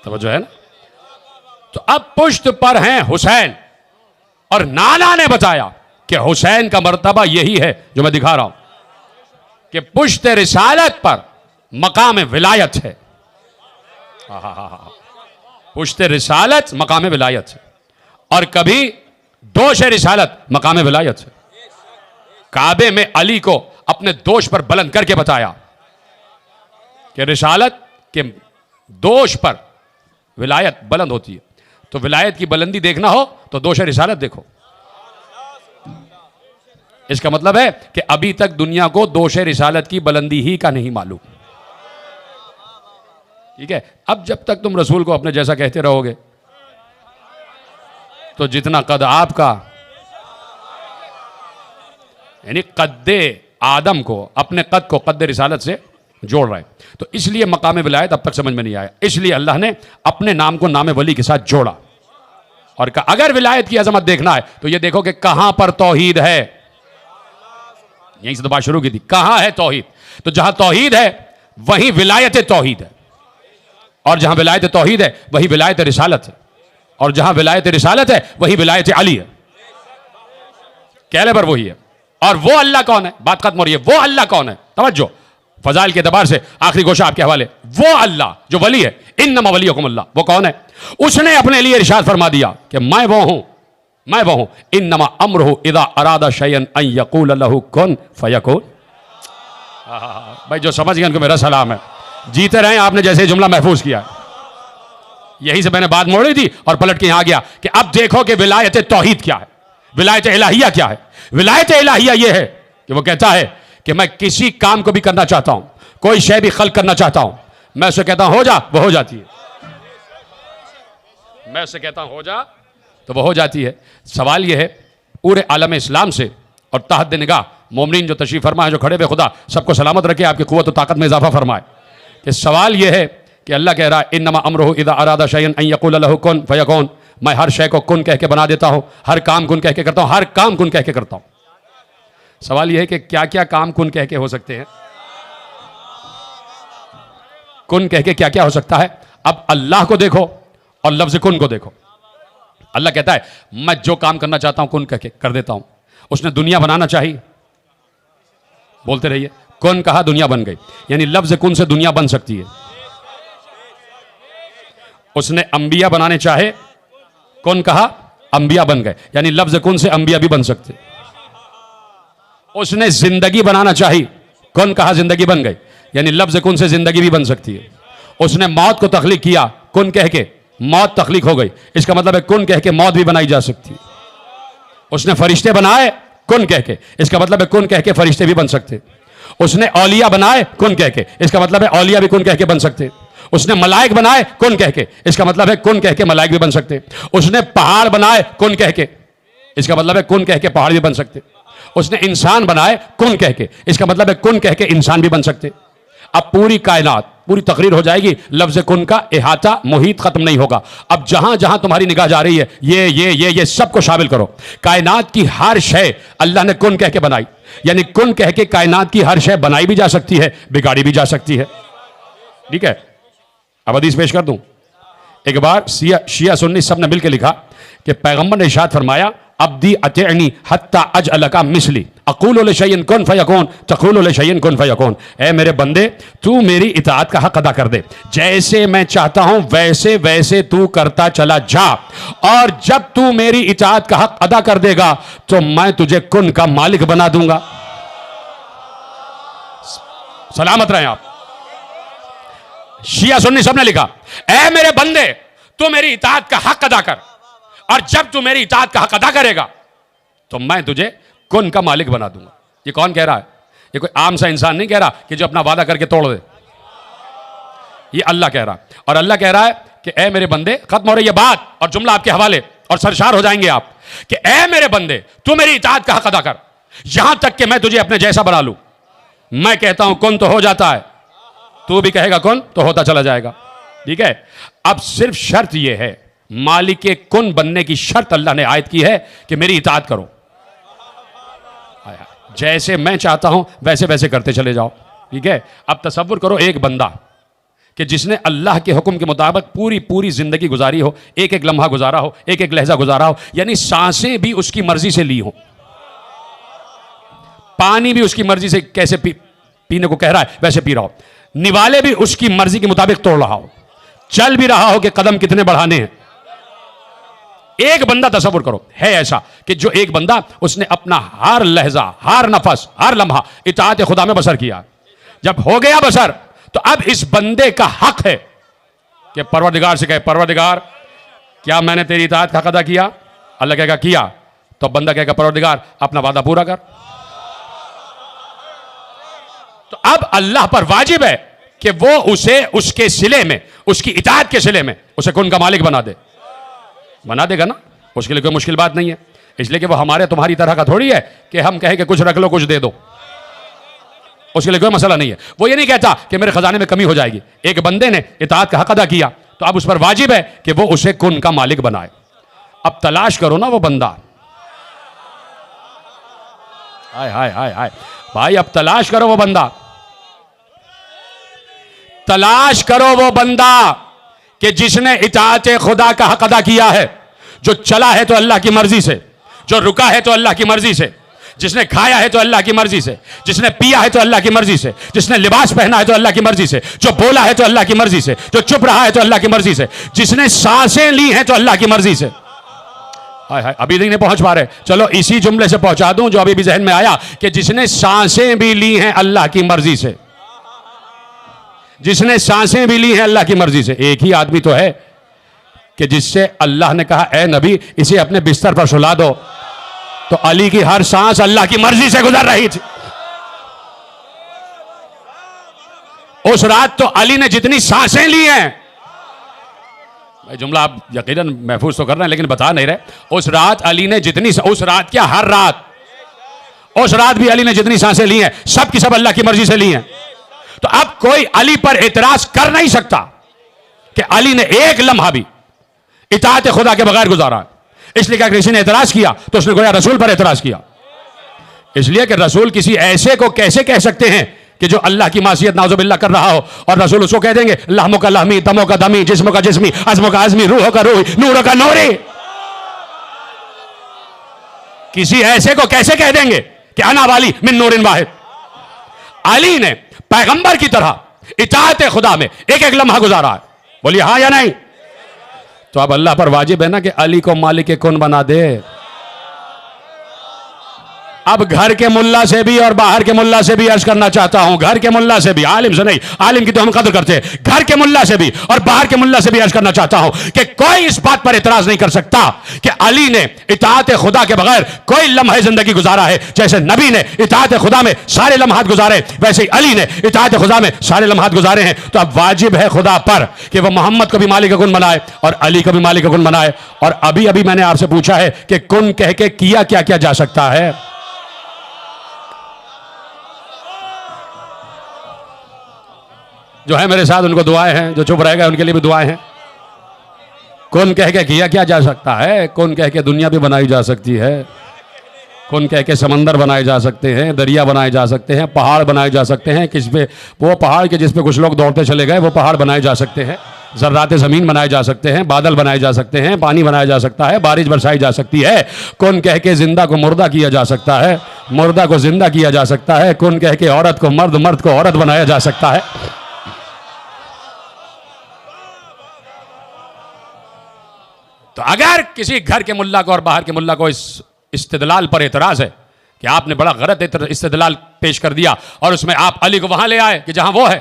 तवज्जो है ना। तो अब पुश्त पर हैं हुसैन, और नाना ने बताया कि हुसैन का मर्तबा यही है जो मैं दिखा रहा हूं कि पुश्त रिसालत पर मकाम विलायत है। पुश्त रिसालत मकाम विलायत है, और कभी दोष रिसालत मकाम विलायत है। काबे में अली को अपने दोष पर बुलंद करके बताया कि रिसालत के दोष पर विलायत बुलंद होती है। तो विलायत की बुलंदी देखना हो तो दोष रिसालत देखो। इसका मतलब है कि अभी तक दुनिया को दोष रिसालत की बुलंदी ही का नहीं मालूम। ठीक है, अब जब तक तुम रसूल को अपने जैसा कहते रहोगे तो जितना कद आपका, यानी कद्दे आदम को अपने कद को कद्दे रिसालत से जोड़ रहा है। तो इसलिए मकाम विलायत अब तक समझ में नहीं आया, इसलिए अल्लाह ने अपने नाम को नाम वली के साथ जोड़ा और कहा अगर विलायत की अजमत देखना है तो ये देखो कि कहां पर तौहीद है। यहीं से तो बात शुरू की थी, कहां है तौहीद। तो जहां तौहीद है वहीं विलायत तौहीद है, और जहां विलायत तौहीद है वहीं विलायत रिसालत है, और जहां विलायत रिसालत है वहीं विलायत अली है। कैलेबर वही है। और वो अल्लाह कौन है, बात खत्म हो रही है। वो अल्लाह कौन है, तवज्जो, फजाइल के एतबार से आखिरी गोशा आपके हवाले। वो अल्लाह जो वली है, इन्नमा वलियुकुम अल्लाह, वो कौन है? उसने अपने लिए इरशाद फरमा दिया कि मैं वो हूं, इन्नमा अम्रुहु इज़ा अरादा शयअन अन यक़ूल लहु कुन फयकून। भाई जो समझ गए उनको मेरा सलाम है, जीते रहे। आपने जैसे जुमला महफूज किया, यहीं से मैंने बात मोड़ी थी और पलट के यहां गया कि अब देखो कि विलायत तौहीद क्या है, विलायत इलाहिया क्या है। विलायत इलाहिया यह है कि वो कहता है कि मैं किसी काम को भी करना चाहता हूं, कोई शय भी खल्क करना चाहता हूं, मैं उसे कहता हूं हो जा, वो हो जाती है। मैं उसे कहता हूं हो जा तो वो हो जाती है। सवाल यह है पूरे आलम इस्लाम से और तहत निगाह मोमिनीन जो तशरीफ फरमाए, जो खड़े बे खुदा सबको सलामत रखे, आपकी कुव्वत और ताकत में इजाफा फरमाए। कि सवाल यह है कि अल्लाह कह रहा है इन्नमा अम्रुहु इज़ा अरादा शयअन अन यक़ूल लहु कुन फयकून। मैं हर शय को कुन कह के बना देता हूं, हर काम कुन कह के करता हूं, हर काम कुन कह के करता हूं। सवाल यह है कि क्या क्या काम कुन कह के हो सकते हैं, कुन कह के क्या क्या हो सकता है। अब अल्लाह को देखो और लफ्ज कुन को देखो। अल्लाह कहता है मैं जो काम करना चाहता हूं कुन कह के कर देता हूं। उसने दुनिया बनाना चाहिए, बोलते रहिए, कुन कहा दुनिया बन गई, यानी लफ्ज कुन से दुनिया बन सकती है। उसने अंबिया बनाने चाहे, कुन कहा अंबिया बन गए, यानी लफ्ज कुन से अंबिया भी बन सकते। उसने जिंदगी बनाना चाहिए, कुन कहा जिंदगी बन गई, यानी लफ्ज कुन से जिंदगी भी बन सकती है। उसने मौत को तख्लीक किया, कुन कह के मौत तख्लीक हो गई, इसका मतलब है कुन कह के मौत भी बनाई जा सकती है। उसने फरिश्ते बनाए कुन कह के, इसका मतलब है कुन कह के फरिश्ते भी बन सकते। उसने औलिया बनाए कुन कह के, इसका मतलब है औलिया भी कुन कह के बन सकते। उसने मलाइक बनाए कुन कह के, इसका मतलब है कुन कह के मलाइक भी बन सकते। उसने पहाड़ बनाए कुन कह के, इसका मतलब है कुन कह के पहाड़ भी बन सकते। उसने इंसान बनाए कुन कह के, इसका मतलब है कुन कह के इंसान भी बन सकते। अब पूरी कायनात पूरी तकरीर हो जाएगी, लफ्ज कुन का इहाता मुहीत खत्म नहीं होगा। अब जहां जहां तुम्हारी निगाह जा रही है ये सबको शामिल करो। कायनात की हर शय अल्लाह ने कुन कह के बनाई, यानी कुन कह के कायनात की हर शय बनाई भी जा सकती है, बिगाड़ी भी जा सकती है। ठीक है, अब हदीस पेश कर दूं। एक बार शिया सुन्नी सब ने मिलकर लिखा कि पैगंबर ने इरशाद फरमाया अब्दी अतिअनी हत्ता अजअलका मिसली अक़ूलु लिशैइन कुन फयकून तक़ूलु लिशैइन कुन फयकून। ऐ मेरे बंदे, तू मेरी इताअत का हक अदा कर दे, जैसे मैं चाहता हूं वैसे वैसे तू करता चला जा, और जब तू मेरी इताअत का हक अदा कर देगा तो मैं तुझे कुन का मालिक बना दूंगा। सलामत रहे आप। शिया सुन्नी सबने लिखा, ऐ मेरे बंदे, तू मेरी इताअत का हक अदा कर, और जब तू मेरी इताअत का हक अदा करेगा तो मैं तुझे कुन का मालिक बना दूंगा। ये कौन कह रहा है? ये कोई आम सा इंसान नहीं कह रहा कि जो अपना वादा करके तोड़ दे। ये अल्लाह कह रहा है। और अल्लाह कह रहा है कि ए मेरे बंदे, खत्म हो रही है बात और जुमला आपके हवाले और सरशार हो जाएंगे आप कि ए मेरे बंदे, तू मेरी इताअत का हक अदा कर, यहां तक कि मैं तुझे अपने जैसा बना लूं। मैं कहता हूं कुन तो हो जाता है, तू भी कहेगा कुन तो होता चला जाएगा। ठीक है, अब सिर्फ शर्त यह है, मालिक कुन बनने की शर्त अल्लाह ने आयत की है कि मेरी इताअत करो, जैसे मैं चाहता हूं वैसे वैसे करते चले जाओ। ठीक है, अब तसव्वुर करो एक बंदा कि जिसने अल्लाह के हुक्म के मुताबिक पूरी पूरी जिंदगी गुजारी हो, एक एक लम्हा गुजारा हो, एक एक लहजा गुजारा हो, यानी सांसें भी उसकी मर्जी से ली हो, पानी भी उसकी मर्जी से कैसे पीने को कह रहा है वैसे पी रहा हो, निवाले भी उसकी मर्जी के मुताबिक तोड़ रहा हो, चल भी रहा हो कि कदम कितने बढ़ाने हैं। एक बंदा तसव्वुर करो, है ऐसा कि जो एक बंदा उसने अपना हर लहजा, हर नफस, हर लम्हा इताअत खुदा में बसर किया। जब हो गया बसर तो अब इस बंदे का हक है कि परवरदिगार से कहे, परवरदिगार क्या मैंने तेरी इताअत का हक अदा किया? अल्लाह कहेगा किया, तो बंदा कहेगा परवरदिगार अपना वादा पूरा कर। तो अब अल्लाह पर वाजिब है कि वो उसे उसके सिले में, उसकी इताअत के सिले में उसे कुन का मालिक बना दे। बना देगा ना, उसके लिए कोई मुश्किल बात नहीं है, इसलिए कि वो हमारे तुम्हारी तरह का थोड़ी है कि हम कहें कि कुछ रख लो कुछ दे दो, उसके लिए कोई मसला नहीं है। वो ये नहीं कहता कि मेरे खजाने में कमी हो जाएगी। एक बंदे ने इताअत का हक अदा किया तो अब उस पर वाजिब है कि वो उसे कुन का मालिक बनाए। अब तलाश करो ना वो बंदा, हाय हाय हाय हाय भाई, अब तलाश करो वो बंदा, तलाश करो वो बंदा कि जिसने इताअत खुदा का हक अदा किया है, जो चला है तो अल्लाह की मर्जी से, जो रुका है तो अल्लाह की मर्जी से, जिसने खाया है तो अल्लाह की मर्जी से, जिसने पिया है तो अल्लाह की मर्जी से, जिसने लिबास पहना है तो अल्लाह की मर्जी से, जो बोला है तो अल्लाह की मर्जी से, जो चुप रहा है तो अल्लाह की मर्जी से, जिसने सांसें ली हैं तो अल्लाह की मर्जी से। हाय हाय, अभी नहीं पहुंच पा रहे, चलो इसी जुमले से पहुंचा दूं जो अभी भी जहन में आया कि जिसने सांसें भी ली हैं अल्लाह की मर्जी से, जिसने सांसें भी ली हैं अल्लाह की मर्जी से। एक ही आदमी तो है कि जिससे अल्लाह ने कहा ए नबी इसे अपने बिस्तर पर सुला दो, तो अली की हर सांस अल्लाह की मर्जी से गुजर रही थी। उस रात तो अली ने जितनी सांसें ली हैं, भाई जुमला आप यकीनन महफूज तो कर रहे हैं लेकिन बता नहीं रहे, उस रात अली ने जितनी, उस रात क्या हर रात, उस रात भी अली ने जितनी सांसें ली हैं सब की सब अल्लाह की मर्जी से ली हैं। तो अब कोई अली पर एतराज कर नहीं सकता कि अली ने एक लम्हा भी इताअत खुदा के बगैर गुजारा। इसलिए क्या किसी ने एतराज किया तो उसने गोया रसूल पर एतराज किया, इसलिए कि रसूल किसी ऐसे को कैसे कह सकते हैं कि जो अल्लाह की मासियत नाउजुबिल्लाह कर रहा हो, और रसूल उसको कह देंगे लहमो का लहमी, दमो का दमी, जिस्मो का जिस्मी, अज़्मो का अज़मी, रूहो का रूही, नूरो का नूरी। किसी ऐसे को कैसे कह देंगे कि अना वाली मिन नूरिन वाहिद। अली ने पैगंबर की तरह इताअत खुदा में एक एक लम्हा गुजारा है, बोलिए हाँ या नहीं? तो अब अल्लाह पर वाजिब है ना कि अली को मालिक कुन बना दे। अब घर के मुल्ला से भी और बाहर के मुल्ला से भी अर्ज करना चाहता हूं, घर के मुल्ला से भी, आलिम से नहीं, आलिम की तो हम कदर करते हैं, घर के मुल्ला से भी और बाहर के मुल्ला से भी अर्ज करना चाहता हूं कि कोई इस बात पर इतराज नहीं कर सकता कि अली ने इताअत खुदा के बगैर कोई लम्हे जिंदगी गुजारा है। जैसे नबी ने इताअत खुदा में सारे लम्हात गुजारे, वैसे ही अली ने इताअत खुदा में सारे लम्हात गुजारे हैं। तो अब वाजिब है खुदा पर कि वह मोहम्मद को भी मालिक कुन बनाए और अली को भी मालिक कुन बनाए। और अभी अभी मैंने आपसे पूछा है कि कुन कह के किया क्या क्या जा सकता है? जो है मेरे साथ उनको दुआएं हैं, जो चुप रहेगा उनके लिए भी दुआएं हैं। कौन कह के किया क्या जा सकता है? कौन कह के दुनिया भी बनाई जा सकती है, कौन कह के समंदर बनाए जा सकते हैं, दरिया बनाए जा सकते हैं, पहाड़ बनाए जा सकते हैं। किस पे वो पहाड़ के जिस पे कुछ लोग दौड़ते चले गए वो पहाड़ बनाए जा सकते हैं, ज़र्राते ज़मीन बनाए जा सकते हैं, बादल बनाए जा सकते हैं, पानी बनाया जा सकता है, बारिश बरसाई जा सकती है। कौन कह के जिंदा को मुर्दा किया जा सकता है, मुर्दा को जिंदा किया जा सकता है। कौन कह के औरत को मर्द, मर्द को औरत बनाया जा सकता है। तो अगर किसी घर के मुल्ला को और बाहर के मुल्ला को इस इस्तिदलाल पर एतराज है कि आपने बड़ा गलत इस्तिदलाल पेश कर दिया और उसमें आप अली को वहां ले आए कि जहां वो है,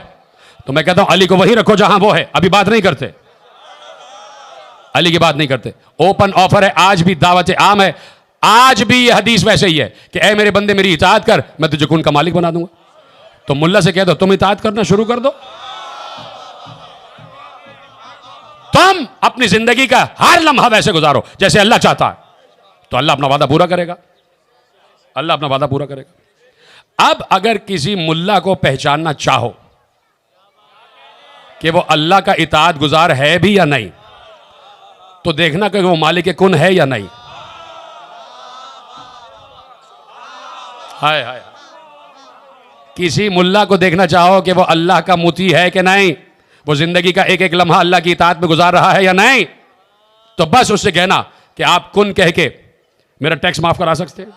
तो मैं कहता हूं अली को वहीं रखो जहां वो है। अभी बात नहीं करते, अली की बात नहीं करते। ओपन ऑफर है, आज भी दावत आम है, आज भी ये हदीस वैसे ही है कि ऐ मेरे बंदे मेरी इताअत कर, मैं तुझे कुन का मालिक बना दूंगा। तो मुल्ला से कह दो तुम इताअत करना शुरू कर दो, तुम अपनी जिंदगी का हर लम्हा वैसे गुजारो जैसे अल्लाह चाहता है, तो अल्लाह अपना वादा पूरा करेगा। अल्लाह अपना वादा पूरा करेगा। अब अगर किसी मुल्ला को पहचानना चाहो कि वो अल्लाह का इताअत गुजार है भी या नहीं, तो देखना कि वो मालिक कुन है या नहीं। हाय हाय, किसी मुल्ला को देखना चाहो कि वो अल्लाह का मुती है कि नहीं, वो जिंदगी का एक एक लम्हा अल्लाह की इताअत में गुजार रहा है या नहीं, तो बस उससे कहना कि आप कुन कह के मेरा टैक्स माफ करा सकते हैं।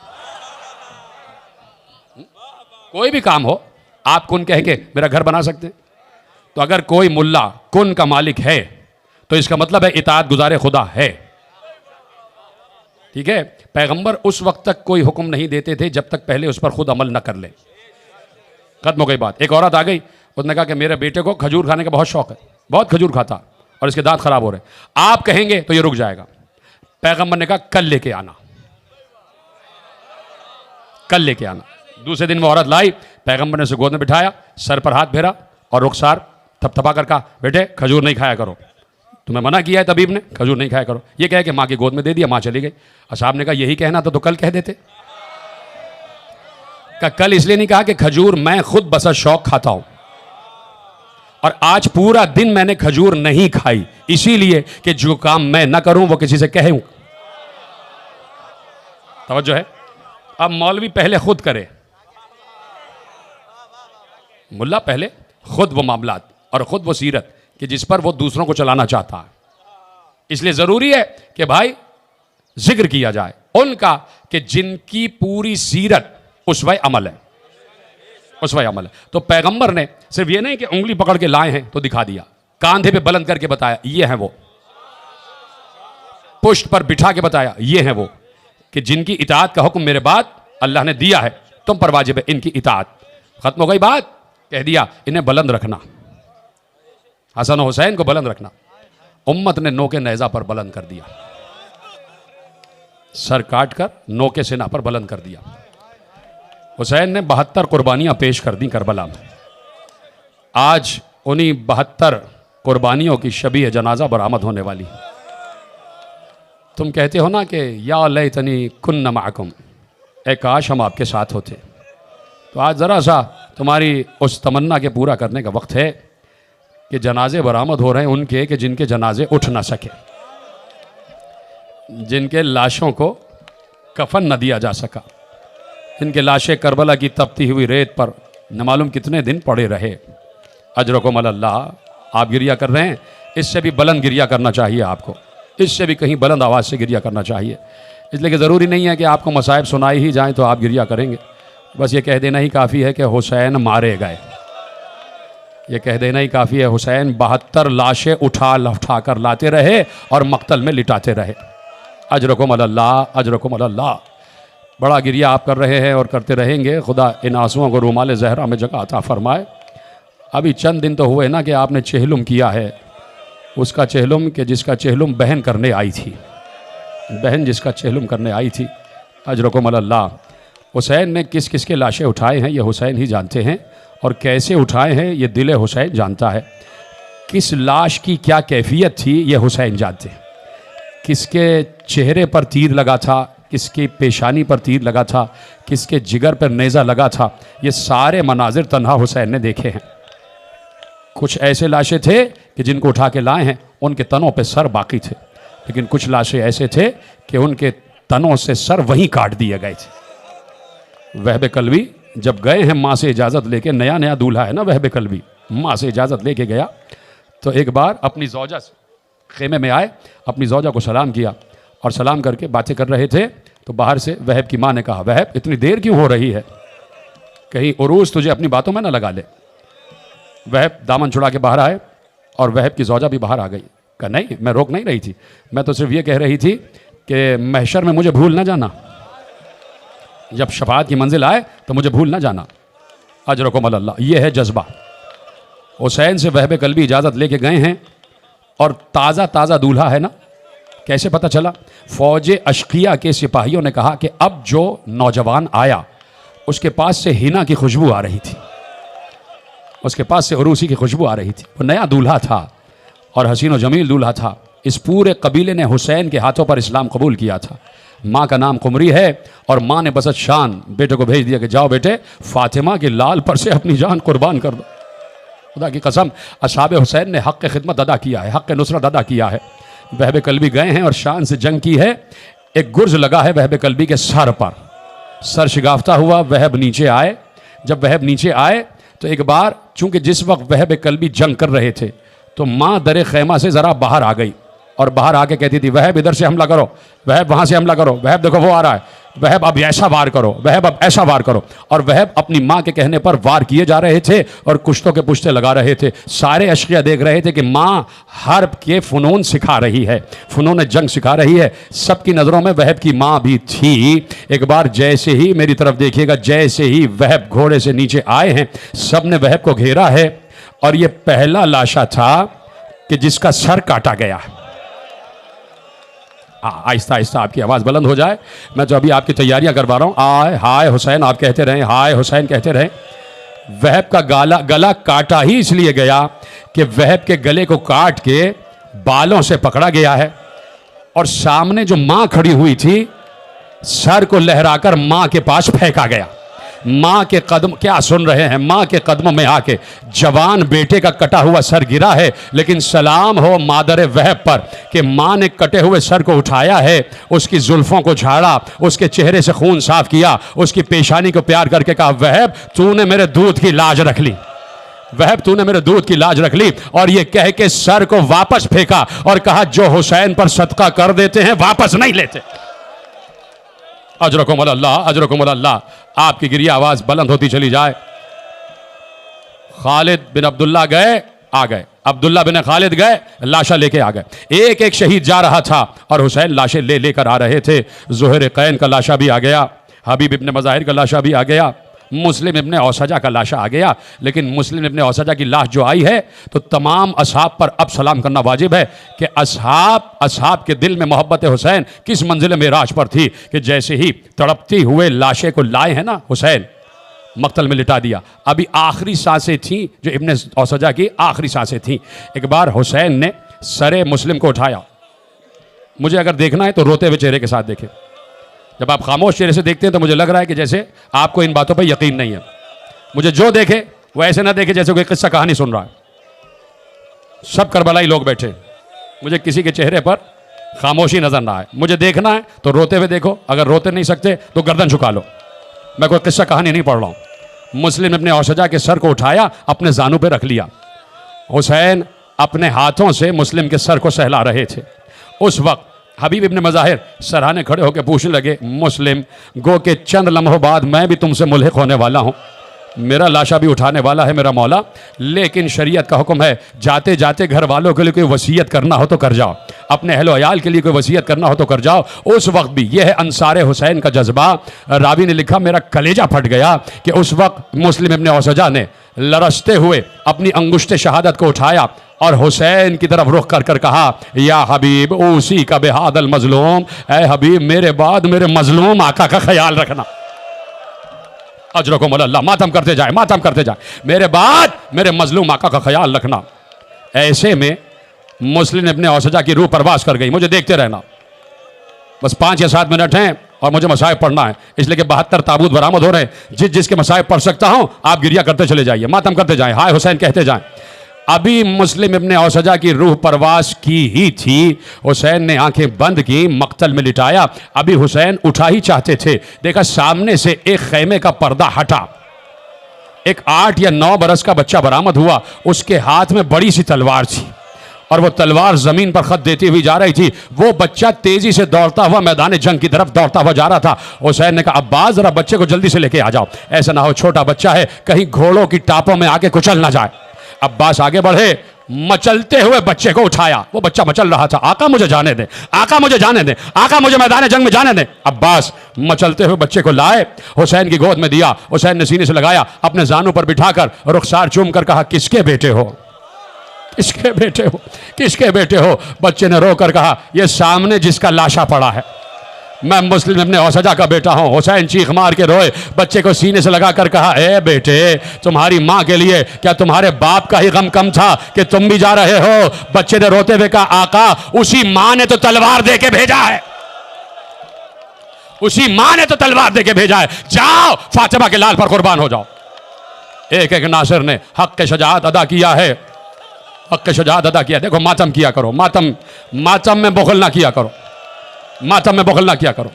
कोई भी काम हो, आप कुन कह के मेरा घर बना सकते हैं। तो अगर कोई मुल्ला कुन का मालिक है तो इसका मतलब है इताअत गुजारे खुदा है। ठीक है। पैगंबर उस वक्त तक कोई हुक्म नहीं देते थे जब तक पहले उस पर खुद अमल न कर ले। खत्म हो गई बात। एक औरत आ गई, उसने कहा कि मेरे बेटे को खजूर खाने का बहुत शौक है, बहुत खजूर खाता और इसके दांत खराब हो रहे, आप कहेंगे तो ये रुक जाएगा। पैगंबर ने कहा कल लेके आना, कल लेके आना। दूसरे दिन वो औरत लाई, पैगंबर ने उसे गोद में बिठाया, सर पर हाथ फेरा और रुखसार थपथपा कर कहा बेटे खजूर नहीं खाया करो, तुम्हें मना किया है तबीब ने, खजूर नहीं खाया करो। ये कह के माँ की गोद में दे दिया, माँ चली गई। साहब ने कहा यही कहना था तो कल कह देते। का कल इसलिए नहीं कहा कि खजूर मैं खुद बसा शौक खाता हूं और आज पूरा दिन मैंने खजूर नहीं खाई, इसीलिए कि जो काम मैं ना करूं वो किसी से कहूं। तवज्जो है। अब मौलवी पहले खुद करे, मुल्ला पहले खुद वो मामलात और खुद वो सीरत कि जिस पर वो दूसरों को चलाना चाहता है। इसलिए जरूरी है कि भाई जिक्र किया जाए उनका कि जिनकी पूरी सीरत उसवा अमल है, उसवा अमल है। तो पैगंबर ने सिर्फ ये नहीं कि उंगली पकड़ के लाए हैं तो दिखा दिया, कांधे पे बुलंद करके बताया ये है वो, पुष्ट पर बिठा के बताया ये है वो, कि जिनकी इताअत का हुक्म मेरे बाद अल्लाह ने दिया है, तुम पर वाजिब है इनकी इताअत। खत्म हो गई बात। कह दिया इन्हें बुलंद रखना, हसन हुसैन को बुलंद रखना। उम्मत ने नोके नेज़ा पर बुलंद कर दिया, सर काट कर नोके सिना पर बुलंद कर दिया। हुसैन ने 72 कुर्बानियां पेश कर दी करबला में। आज उन्हीं 72 कुर्बानियों की शबीह जनाजा बरामद होने वाली। तुम कहते हो ना कि या लैतनी कुन्न माकुम, ए काश हम आपके साथ होते। तो आज ज़रा सा तुम्हारी उस तमन्ना के पूरा करने का वक्त है कि जनाजे बरामद हो रहे हैं उनके कि जिनके जनाजे उठ ना सके, जिनके लाशों को कफन न दिया जा सका, जिनके लाशें करबला की तपती हुई रेत पर न मालूम कितने दिन पड़े रहे। अजरकुम अल्लाह। आप गिरिया कर रहे हैं, इससे भी बुलंद गिरिया करना चाहिए आपको, इससे भी कहीं बुलंद आवाज़ से गिरिया करना चाहिए। इसलिए कि ज़रूरी नहीं है कि आपको मसाइब सुनाई ही जाएं तो आप गिरिया करेंगे। बस ये कह देना ही काफ़ी है कि हुसैन मारे गए, ये कह देना ही काफ़ी है हुसैन 72 लाशें उठा कर लाते रहे और मक्तल में लिटाते रहे। अजरकुम अल्लाह, अजरकुम अल्लाह। बड़ा गिरिया आप कर रहे हैं और करते रहेंगे। खुदा इन आंसुओं को रूमाल ज़हरा में जगह अता फरमाए। अभी चंद दिन तो हुए ना कि आपने चेहलुम किया है, उसका चेहलुम कि जिसका चेहलुम बहन करने आई थी, बहन जिसका चेहलुम करने आई थी। अजरकुम अल्लाह। हुसैन ने किस किस के लाशें उठाए हैं ये हुसैन ही जानते हैं, और कैसे उठाए हैं ये दिल हुसैन जानता है। किस लाश की क्या कैफियत थी ये हुसैन जानते हैं। किसके चेहरे पर तीर लगा था, किसकी पेशानी पर तीर लगा था, किसके जिगर पर नेज़ा लगा था, ये सारे मनाजिर तन्हा हुसैन ने देखे हैं। कुछ ऐसे लाशें थे कि जिनको उठा के लाए हैं उनके तनों पे सर बाकी थे, लेकिन कुछ लाशें ऐसे थे कि उनके तनों से सर वहीं काट दिए गए थे। वहब कल्बी जब गए हैं माँ से इजाज़त लेके, नया नया दूल्हा है ना वहब कल्बी, माँ से इजाज़त लेके गया तो एक बार अपनी ज़ौजा से खेमे में आए, अपनी ज़ौजा को सलाम किया और सलाम करके बातें कर रहे थे तो बाहर से वहब की माँ ने कहा वहब इतनी देर क्यों हो रही है, कहीं उरूस तुझे अपनी बातों में ना लगा ले। वहब दामन छुड़ा के बाहर आए और वहब की ज़ौजा भी बाहर आ गई। कहा नहीं, मैं रोक नहीं रही थी, मैं तो सिर्फ ये कह रही थी कि महशर में मुझे भूल ना जाना, जब शफाअत की मंजिल आए तो मुझे भूल ना जाना। अजरकुम अल्लाह। ये है जज्बा। हुसैन से वहब कल्बी इजाज़त लेके गए हैं और ताज़ा ताज़ा दूल्हा है ना। कैसे पता चला? फ़ौज अशकिया के सिपाहियों ने कहा कि अब जो नौजवान आया उसके पास से हिना की खुशबू आ रही थी, उसके पास से उरूसी की खुशबू आ रही थी। वो नया दूल्हा था और हसीन व जमील दूल्हा था। इस पूरे कबीले ने हुसैन के हाथों पर इस्लाम कबूल किया था। माँ का नाम कुमरी है और माँ ने बसत शान बेटे को भेज दिया कि जाओ बेटे, फातिमा के लाल पर से अपनी जान कुर्बान कर दो। खुदा की कसम, असहाब हुसैन ने हक़ खिदमत अदा किया है, हक़ नुसरत अदा किया है। वहब कल्बी गए हैं और शान से जंग की है। एक गुर्ज लगा है वहब कल्बी के सर पर, सर शिगाफ्ता हुआ। वहब नीचे आए। जब वहब नीचे आए तो एक बार, चूंकि जिस वक्त वहब कल्बी जंग कर रहे थे, तो माँ दरे खैमा से ज़रा बाहर आ गई और बाहर आके कहती थी, वहब इधर से हमला करो, वहब वहाँ से हमला करो, वहब देखो वो आ रहा है, वहब अब ऐसा वार करो, वहब अब ऐसा वार करो। और वहब अपनी माँ के कहने पर वार किए जा रहे थे और कुश्तों के पुश्ते लगा रहे थे। सारे अशकिया देख रहे थे कि माँ हर्ब के फ़नून सिखा रही है, फ़नून जंग सिखा रही है। सबकी नज़रों में वहब की माँ भी थी। एक बार जैसे ही, मेरी तरफ देखिएगा, जैसे ही वहब घोड़े से नीचे आए हैं, सब ने वहब को घेरा है और ये पहला लाशा था कि जिसका सर काटा गया है। आहिस्ता आहिस्ता आपकी आवाज़ बुलंद हो जाए। मैं जो अभी आपकी तैयारियां करवा रहा हूँ, आय हाय हुसैन आप कहते रहें, हाय हुसैन कहते रहें। वहब का गला काटा ही इसलिए गया कि वहब के गले को काट के बालों से पकड़ा गया है और सामने जो माँ खड़ी हुई थी, सर को लहराकर माँ के पास फेंका गया। माँ के कदम, क्या सुन रहे हैं, माँ के कदमों में आके जवान बेटे का कटा हुआ सर गिरा है। लेकिन सलाम हो मादर वहब पर कि माँ ने कटे हुए सर को उठाया है, उसकी जुल्फों को झाड़ा, उसके चेहरे से खून साफ किया, उसकी पेशानी को प्यार करके कहा, वहब तूने मेरे दूध की लाज रख ली, वहब तूने मेरे दूध की लाज रख ली। और ये कह के सर को वापस फेंका और कहा, जो हुसैन पर सदका कर देते हैं वापस नहीं लेते। अजरकुम अल्लाह, अजरकुम अल्लाह। आपकी गिरिया आवाज बुलंद होती चली जाए। खालिद बिन अब्दुल्ला गए, आ गए, अब्दुल्ला बिन खालिद गए, लाशा लेके आ गए। एक एक शहीद जा रहा था और हुसैन लाशें लेकर आ रहे थे। ज़ुहैर कैन का लाशा भी आ गया, हबीब इब्ने मज़ाहिर का लाशा भी आ गया, मुस्लिम इब्ने औसजा का लाशा आ गया। लेकिन मुस्लिम इब्ने औसजा की लाश जो आई है, तो तमाम असहाब पर अब सलाम करना वाजिब है कि असहाब के दिल में मोहब्बत हुसैन किस मंजिल मेराज पर थी कि जैसे ही तड़पती हुए लाशे को लाए हैं ना हुसैन, मक्तल में लिटा दिया। अभी आखिरी सांसें थीं जो इब्ने औसजा की आखिरी सांसें थीं। एक बार हुसैन ने सरे मुस्लिम को उठाया। मुझे अगर देखना है तो रोते हुए चेहरे के साथ देखें। जब आप खामोश चेहरे से देखते हैं तो मुझे लग रहा है कि जैसे आपको इन बातों पर यकीन नहीं है। मुझे जो देखे वो ऐसे ना देखे जैसे कोई किस्सा कहानी सुन रहा है। सब करबलाई लोग बैठे, मुझे किसी के चेहरे पर खामोशी नजर ना आए। मुझे देखना है तो रोते हुए देखो, अगर रोते नहीं सकते तो गर्दन झुका लो। मैं कोई किस्सा कहानी नहीं पढ़ रहा हूं। मुस्लिम अपने औसजा के सर को उठाया, अपने जानू पे रख लिया। हुसैन अपने हाथों से मुस्लिम के सर को सहला रहे थे। उस वक्त हबीब इब्ने मज़ाहिर सराहने खड़े होकर पूछने लगे, मुस्लिम, गो के चंद लम्हों बाद मैं भी तुमसे मुल्हिक होने वाला हूँ, मेरा लाशा भी उठाने वाला है मेरा मौला, लेकिन शरीयत का हुक्म है जाते जाते घर वालों के लिए कोई वसीयत करना हो तो कर जाओ, अपने अहल अयाल के लिए कोई वसीयत करना हो तो कर जाओ। उस वक्त भी यह है अंसार हुसैन का जज्बा। रावी ने लिखा, मेरा कलेजा फट गया कि उस वक्त मुस्लिम इब्ने औसजा ने लरसते हुए अपनी अंगुश्त शहादत को उठाया और हुसैन की तरफ रुख कर कर कहा, या हबीब उसी का बेहादल मजलूम, ऐ हबीब मेरे बाद मेरे मजलूम आका का ख्याल रखना। अजरकुम अल्लाह, मातम करते जाए, मातम करते जाए, मेरे बाद मेरे मजलूम आका का ख्याल रखना। ऐसे में मुस्लिम इब्ने औसजा की रूह परवास कर गई। मुझे देखते रहना, बस 5 या 7 मिनट हैं और मुझे मसाइब पढ़ना है, इसलिए कि 72 ताबूत बरामद हो रहे हैं। जिसके मसाइब पढ़ सकता हूं आप गिरिया करते चले जाइए, मातम करते जाएं, हाय हुसैन कहते जाएं। अभी मुस्लिम इब्ने औसजा की रूह परवास की ही थी, हुसैन ने आंखें बंद की, मक्तल में लिटाया। अभी हुसैन उठा ही चाहते थे, देखा सामने से एक खैमे का पर्दा हटा, एक 8 या 9 बरस का बच्चा बरामद हुआ। उसके हाथ में बड़ी सी तलवार थी और वो तलवार जमीन पर खत देती हुई जा रही थी। वो बच्चा तेजी से दौड़ता हुआ मैदान जंग की तरफ दौड़ता हुआ जा रहा था। हुसैन ने कहा, अब्बास जरा बच्चे को जल्दी से लेके आ जाओ, ऐसा ना हो छोटा बच्चा है कहीं घोड़ों की टापों में आके कुचल ना जाए। अब्बास आगे बढ़े, मचलते हुए बच्चे को उठाया। वो बच्चा मचल रहा था, आका मुझे जाने दे, आका मुझे जाने दे, आका मुझे मैदान जंग में जाने दे। अब्बास मचलते हुए बच्चे को लाए, हुसैन की गोद में दिया। हुसैन ने सीने से लगाया, अपने जानू पर बिठाकर रुखसार चूम कर कहा, किसके बेटे हो, किसके बेटे हो, किसके बेटे हो। बच्चे ने रोकर कहा, यह सामने जिसका लाशा पड़ा है, मैं मुस्लिम इब्ने औसजा का बेटा हूं। हुसैन चीख मार के रोए, बच्चे को सीने से लगा कर कहा, ए बेटे, तुम्हारी मां के लिए क्या तुम्हारे बाप का ही गम कम था कि तुम भी जा रहे हो? बच्चे ने रोते हुए कहा, आका, उसी मां ने तो तलवार दे के भेजा है, उसी मां ने तो तलवार दे के भेजा है। जाओ फातिमा के लाल पर कुर्बान हो जाओ। एक एक नासिर ने हक के शजाअत अदा किया है, हक के शजाअत अदा किया। देखो, मातम किया करो, मातम में बुखल ना किया करो, मातम में बुखल ना किया करो।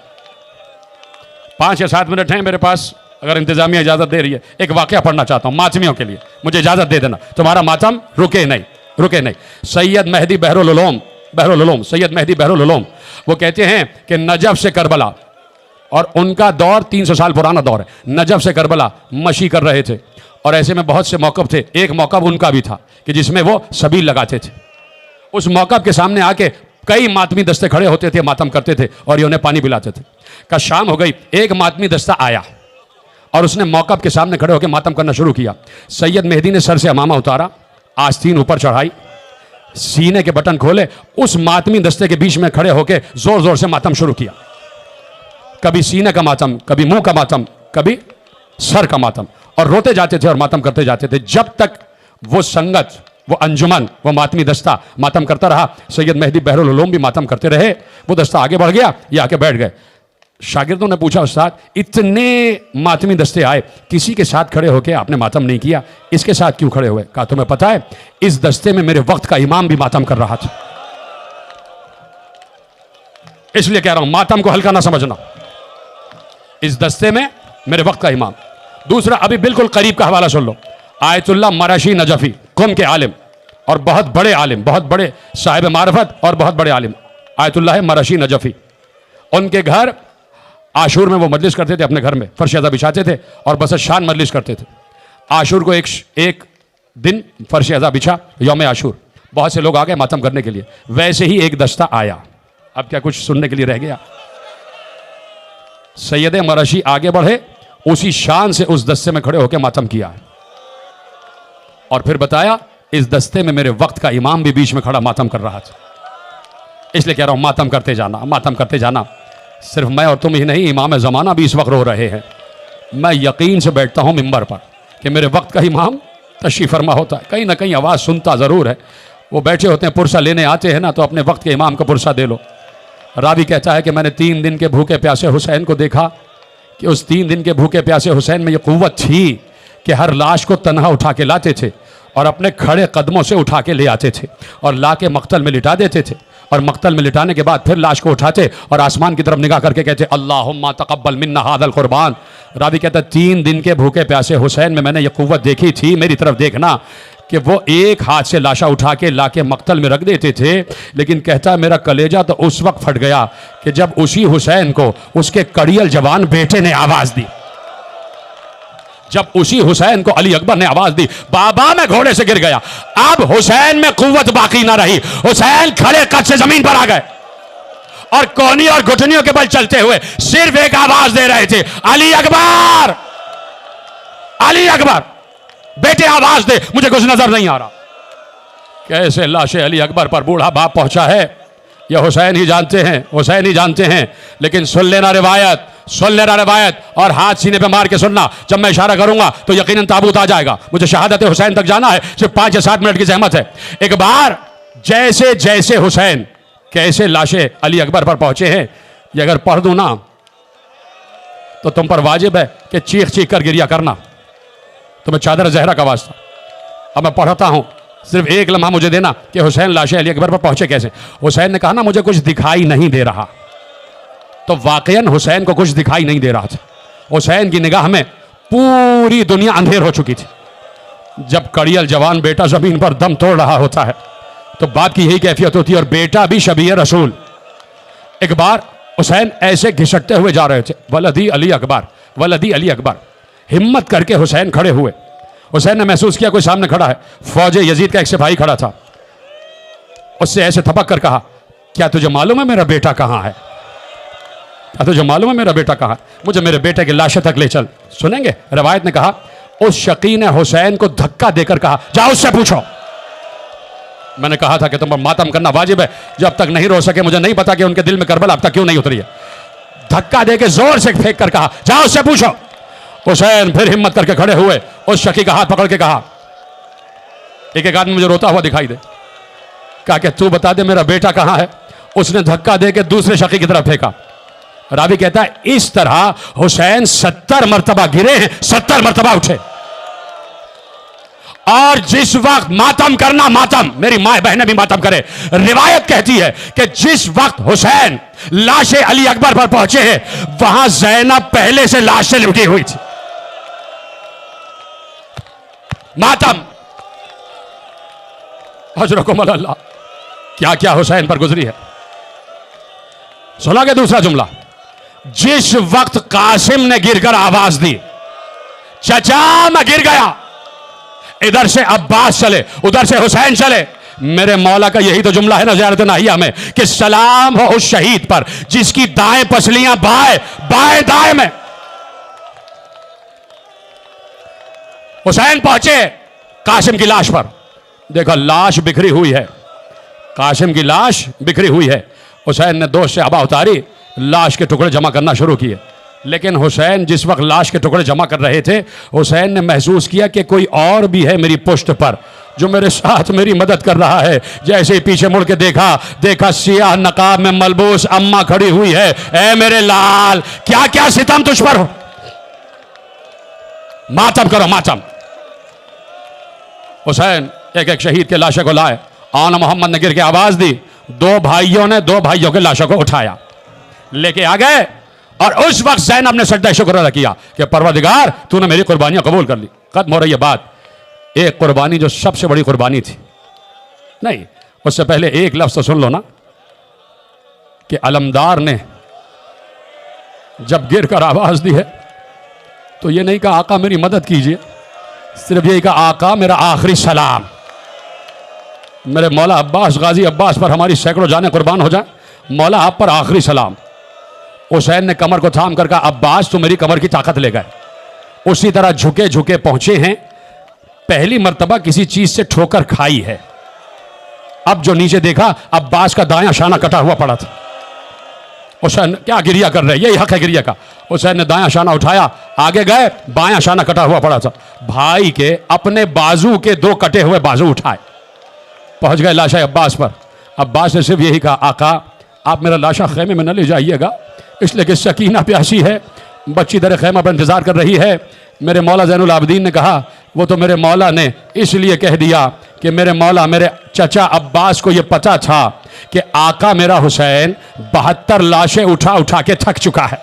5 या 7 मिनट हैं मेरे पास, अगर इंतजामिया इजाजत दे रही है, एक वाकया पढ़ना चाहता हूं मातमियों के लिए, मुझे इजाजत दे देना, तुम्हारा मातम रुके नहीं। सैयद मेहदी बहरुल उलूम, सैयद मेहदी बहरुल उलूम, वो कहते हैं कि नजफ से करबला, और उनका दौर 300 साल पुराना दौर है, नजफ से करबला मशी कर रहे थे, और ऐसे में बहुत से मौक़िफ़ थे। एक मौक़िफ़ उनका भी था कि जिसमें वो सबील लगाते थे। उस मौक़िफ़ के सामने आके कई मातमी दस्ते खड़े होते थे, मातम करते थे और ये उन्हें पानी पिलाते थे। का शाम हो गई, एक मातमी दस्ता आया और उसने मौक़िफ़ के सामने खड़े होकर मातम करना शुरू किया। सैयद मेहदी ने सर से अमामा उतारा, आस्तीन ऊपर चढ़ाई, सीने के बटन खोले, उस मातमी दस्ते के बीच में खड़े होकर जोर जोर से मातम शुरू किया। कभी सीने का मातम, कभी मुंह का मातम, कभी सर का मातम, और रोते जाते थे और मातम करते जाते थे, जब तक वो संगत, वो अंजुमन, वो मातमी दस्ता मातम करता रहा। सैयद मेहदी बहरुल उलूम भी मातम करते रहे। वो दस्ता आगे बढ़ गया, ये आके बैठ गए। शागिर्दों ने पूछा, उस्ताद, इतने मातमी दस्ते आए, किसी के साथ खड़े होकर आपने मातम नहीं किया, इसके साथ क्यों खड़े हुए? कहा, तुम्हें पता है, इस दस्ते में मेरे वक्त का इमाम भी मातम कर रहा था, इसलिए कह रहा हूं मातम को हल्का ना समझना। इस दस्ते में मेरे वक्त का इमाम। दूसरा, अभी बिल्कुल करीब का हवाला सुन लो। आयतुल्लाह मराशी नजफी, कुम के आलिम और बहुत बड़े आलिम, बहुत बड़े साहिब मारफत और बहुत बड़े आलिम, आयतुल्लाह मराशी नजफी। उनके घर आशूर में वो मजलिस करते थे, अपने घर में फर्श अज़ा बिछाते थे और बस शान मजलिस करते थे। आशूर को एक दिन फर्श अज़ा बिछा, यौम आशूर, बहुत से लोग आ गए मातम करने के लिए। वैसे ही एक दस्ता आया। अब क्या कुछ सुनने के लिए रह गया? सैयद मराशी आगे बढ़े, उसी शान से उस दस्ते में खड़े होकर मातम किया है, और फिर बताया, इस दस्ते में मेरे वक्त का इमाम भी बीच में खड़ा मातम कर रहा था। इसलिए कह रहा हूं मातम करते जाना, मातम करते जाना। सिर्फ मैं और तुम ही नहीं, इमाम ज़माना भी इस वक्त रो रहे हैं। मैं यकीन से बैठता हूं मिंबर पर कि मेरे वक्त का इमाम तशरीफ़ फरमा होता है, कहीं ना कहीं आवाज़ सुनता ज़रूर है। वो बैठे होते हैं, पुरसा लेने आते हैं ना, तो अपने वक्त के इमाम को पुरसा दे लो। रावी कहता है कि मैंने 3 दिन के भूखे प्यासे हुसैन को देखा, कि उस 3 दिन के भूखे प्यासे हुसैन में ये क़ुव्वत थी कि हर लाश को तन्हा उठा के लाते थे और अपने खड़े कदमों से उठा के ले आते थे और ला के मक्तल में लिटा देते थे, और मक्तल में लिटाने के बाद फिर लाश को उठाते और आसमान की तरफ निगाह करके कहते, अल्लाहुम्मा तक़ब्बल मिन्ना हादल कुर्बान। रावी कहता है, 3 दिन के भूखे प्यासे हुसैन में मैंने ये क़ुव्वत देखी थी, मेरी तरफ देखना, कि वो एक हाथ से लाशा उठा के ला के मक्तल में रख देते थे। लेकिन कहता है, मेरा कलेजा तो उस वक्त फट गया कि जब उसी हुसैन को उसके कड़ियल जवान बेटे ने आवाज़ दी, जब उसी हुसैन को अली अकबर ने आवाज दी, बाबा मैं घोड़े से गिर गया। अब हुसैन में कुव्वत बाकी ना रही, हुसैन खड़े कद से जमीन पर आ गए और कोहनी और घुटनियों के बल चलते हुए सिर्फ एक आवाज दे रहे थे, अली अकबर, अली अकबर। बेटे आवाज दे, मुझे कुछ नजर नहीं आ रहा। कैसे लाशे अली अकबर पर बूढ़ा बाप पहुंचा है, यह हुसैन ही जानते हैं, हुसैन ही जानते हैं। लेकिन सुन लेना रिवायत, सुन लेना रिवायत, और हाथ सीने पे मार के सुनना। जब मैं इशारा करूंगा तो यकीनन ताबूत आ जाएगा। मुझे शहादत हुसैन तक जाना है, सिर्फ 5 या 7 मिनट की जहमत है। एक बार जैसे जैसे हुसैन कैसे लाशे अली अकबर पर पहुंचे हैं, ये अगर पढ़ दूं ना तो तुम पर वाजिब है कि चीख चीख कर गिरिया करना। तुम्हें चादर जहरा का वास्ता। अब मैं पढ़ता हूं, सिर्फ एक लम्हा मुझे देना कि हुसैन लाशे अली अकबर पर पहुंचे कैसे। हुसैन ने कहा ना, मुझे कुछ दिखाई नहीं दे रहा, तो वाकईन हुसैन को कुछ दिखाई नहीं दे रहा था। हुसैन की निगाह में पूरी दुनिया अंधेर हो चुकी थी। जब कड़ियल जवान बेटा जमीन पर दम तोड़ रहा होता है तो बाप की यही कैफियत होती है, और बेटा भी शबीह रसूल। एक बार हुसैन ऐसे घिसटते हुए जा रहे थे, वलदी अली अकबर, वलदी अली अकबर। हिम्मत करके हुसैन खड़े हुए। हुसैन ने महसूस किया कोई सामने खड़ा है। फौज यजीद का एक सिपाही खड़ा था। उससे ऐसे थपक कर कहा, क्या तुझे मालूम है मेरा बेटा कहां है? क्या तुझे मालूम है मेरा बेटा कहां? मुझे मेरे बेटे की लाशें तक ले चल। सुनेंगे? रवायत ने कहा, उस शकी ने हुसैन को धक्का देकर कहा, जाओ उससे पूछो। मैंने कहा था कि तुम पर मातम करना वाजिब है। जब तक नहीं रो सके, मुझे नहीं पता कि उनके दिल में करबला अब तक क्यों नहीं उतरी है। धक्का देके जोर से फेंक कर कहा, जाओ उससे पूछो। हुसैन फिर हिम्मत करके खड़े हुए, उस शकी का हाथ पकड़ के कहा, एक आदमी मुझे रोता हुआ दिखाई दे, कहा कि तू बता दे मेरा बेटा कहां है। उसने धक्का देके दूसरे शकी की तरफ फेंका। रावी कहता है इस तरह हुसैन 70 मरतबा गिरे हैं, 70 मरतबा उठे। और जिस वक्त मातम करना, मातम मेरी माँ बहनें भी मातम करे, रिवायत कहती है कि जिस वक्त हुसैन लाशे अली अकबर पर पहुंचे हैं, वहां जैनब पहले से लाश से लुटी हुई थी। मातम, हजरकुम अल्लाह, क्या क्या हुसैन पर गुजरी है। सुना के दूसरा जुमला, जिस वक्त कासिम ने गिरकर आवाज दी, चचा मैं गिर गया, इधर से अब्बास चले, उधर से हुसैन चले। मेरे मौला का यही तो जुमला है ना ज़ियारत नाहिया में कि सलाम हो उस शहीद पर जिसकी दाएं पसलियां बाएं बाएं दाएं में। हुसैन पहुंचे कासिम की लाश पर, देखा लाश बिखरी हुई है, कासिम की लाश बिखरी हुई है। हुसैन ने दोस्त से हवा उतारी, लाश के टुकड़े जमा करना शुरू किए। लेकिन हुसैन जिस वक्त लाश के टुकड़े जमा कर रहे थे, हुसैन ने महसूस किया कि कोई और भी है मेरी पुश्त पर जो मेरे साथ मेरी मदद कर रहा है। जैसे ही पीछे मुड़ के देखा सियाह नकाब में मलबूस अम्मा खड़ी हुई है। ऐ मेरे लाल, क्या क्या सितम तुझ पर हो, मातम करो मातम। हुसैन एक एक शहीद के लाशों को लाए, आना मोहम्मद ने गिर के आवाज दी, दो भाइयों ने दो भाइयों के लाशों को उठाया, लेके आ गए। और उस वक्त ज़ैनब ने सजदा शुक्र अदा किया कि परवरदिगार तूने मेरी कुर्बानियां कबूल कर ली। खत्म हो रही है बात। एक कुर्बानी जो सबसे बड़ी कुर्बानी थी, नहीं उससे पहले एक लफ्ज़ तो सुन लो ना कि अलमदार ने जब गिर कर आवाज दी है तो ये नहीं कहा आका मेरी मदद कीजिए, सिर्फ यही कहा आका मेरा आखिरी सलाम। मेरे मौला अब्बास, गाजी अब्बास पर हमारी सैकड़ों जाने कुर्बान हो जाए, मौला आप पर आखिरी सलाम। हुसैन ने कमर को थाम कर कहा, अब्बास तो मेरी कमर की ताकत ले गए। उसी तरह झुके झुके पहुंचे हैं। पहली मर्तबा किसी चीज से ठोकर खाई है। अब जो नीचे देखा, अब्बास का दायां शाना कटा हुआ पड़ा था। हुसैन क्या गिरिया कर रहे, यही हक है गिरिया का। हुसैन ने दायां शाना उठाया, आगे गए, बायां शाना कटा हुआ पड़ा था। भाई के अपने बाजू के दो कटे हुए बाजू उठाए, पहुंच गए लाशा अब्बास पर। अब्बास ने सिर्फ यही कहा, आका आप मेरा लाशा खेमे में न ले जाइएगा, इसलिए कि सकीना प्यासी है, बच्ची दर खैमा पर इंतजार कर रही है। मेरे मौला ज़ैनुल आबिदीन ने कहा, वो तो मेरे मौला ने इसलिए कह दिया कि मेरे मौला, मेरे चचा अब्बास को ये पता था कि आका मेरा हुसैन 72 लाशें उठा उठा के थक चुका है,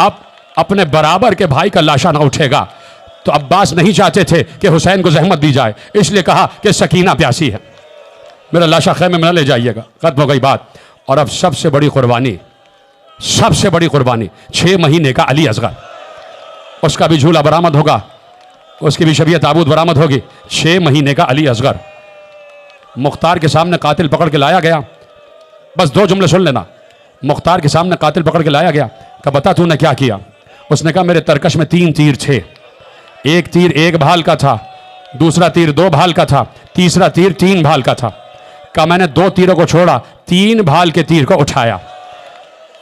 अब अपने बराबर के भाई का लाशा ना उठेगा। तो अब्बास नहीं चाहते थे कि हुसैन को जहमत दी जाए, इसलिए कहा कि सकीना प्यासी है, मेरा लाशा खैमे में न ले जाइएगा। खत्म हो गई बात। और अब सबसे बड़ी कुर्बानी, सबसे बड़ी कुर्बानी, 6 महीने का अली असगर, उसका भी झूला बरामद होगा, उसकी भी शबीह ताबूत बरामद होगी। 6 महीने का अली असगर मुख्तार के सामने कातिल पकड़ के लाया गया। बस 2 जुमले सुन लेना। मुख्तार के सामने कातिल पकड़ के लाया गया, कहा बता तूने क्या किया। उसने कहा मेरे तरकश में 3 तीर थे, एक तीर 1 भाल का था, दूसरा तीर 2 भाल का था, तीसरा तीर 3 भाल का था। कहा मैंने 2 तीरों को छोड़ा, 3 भाल के तीर को उठाया।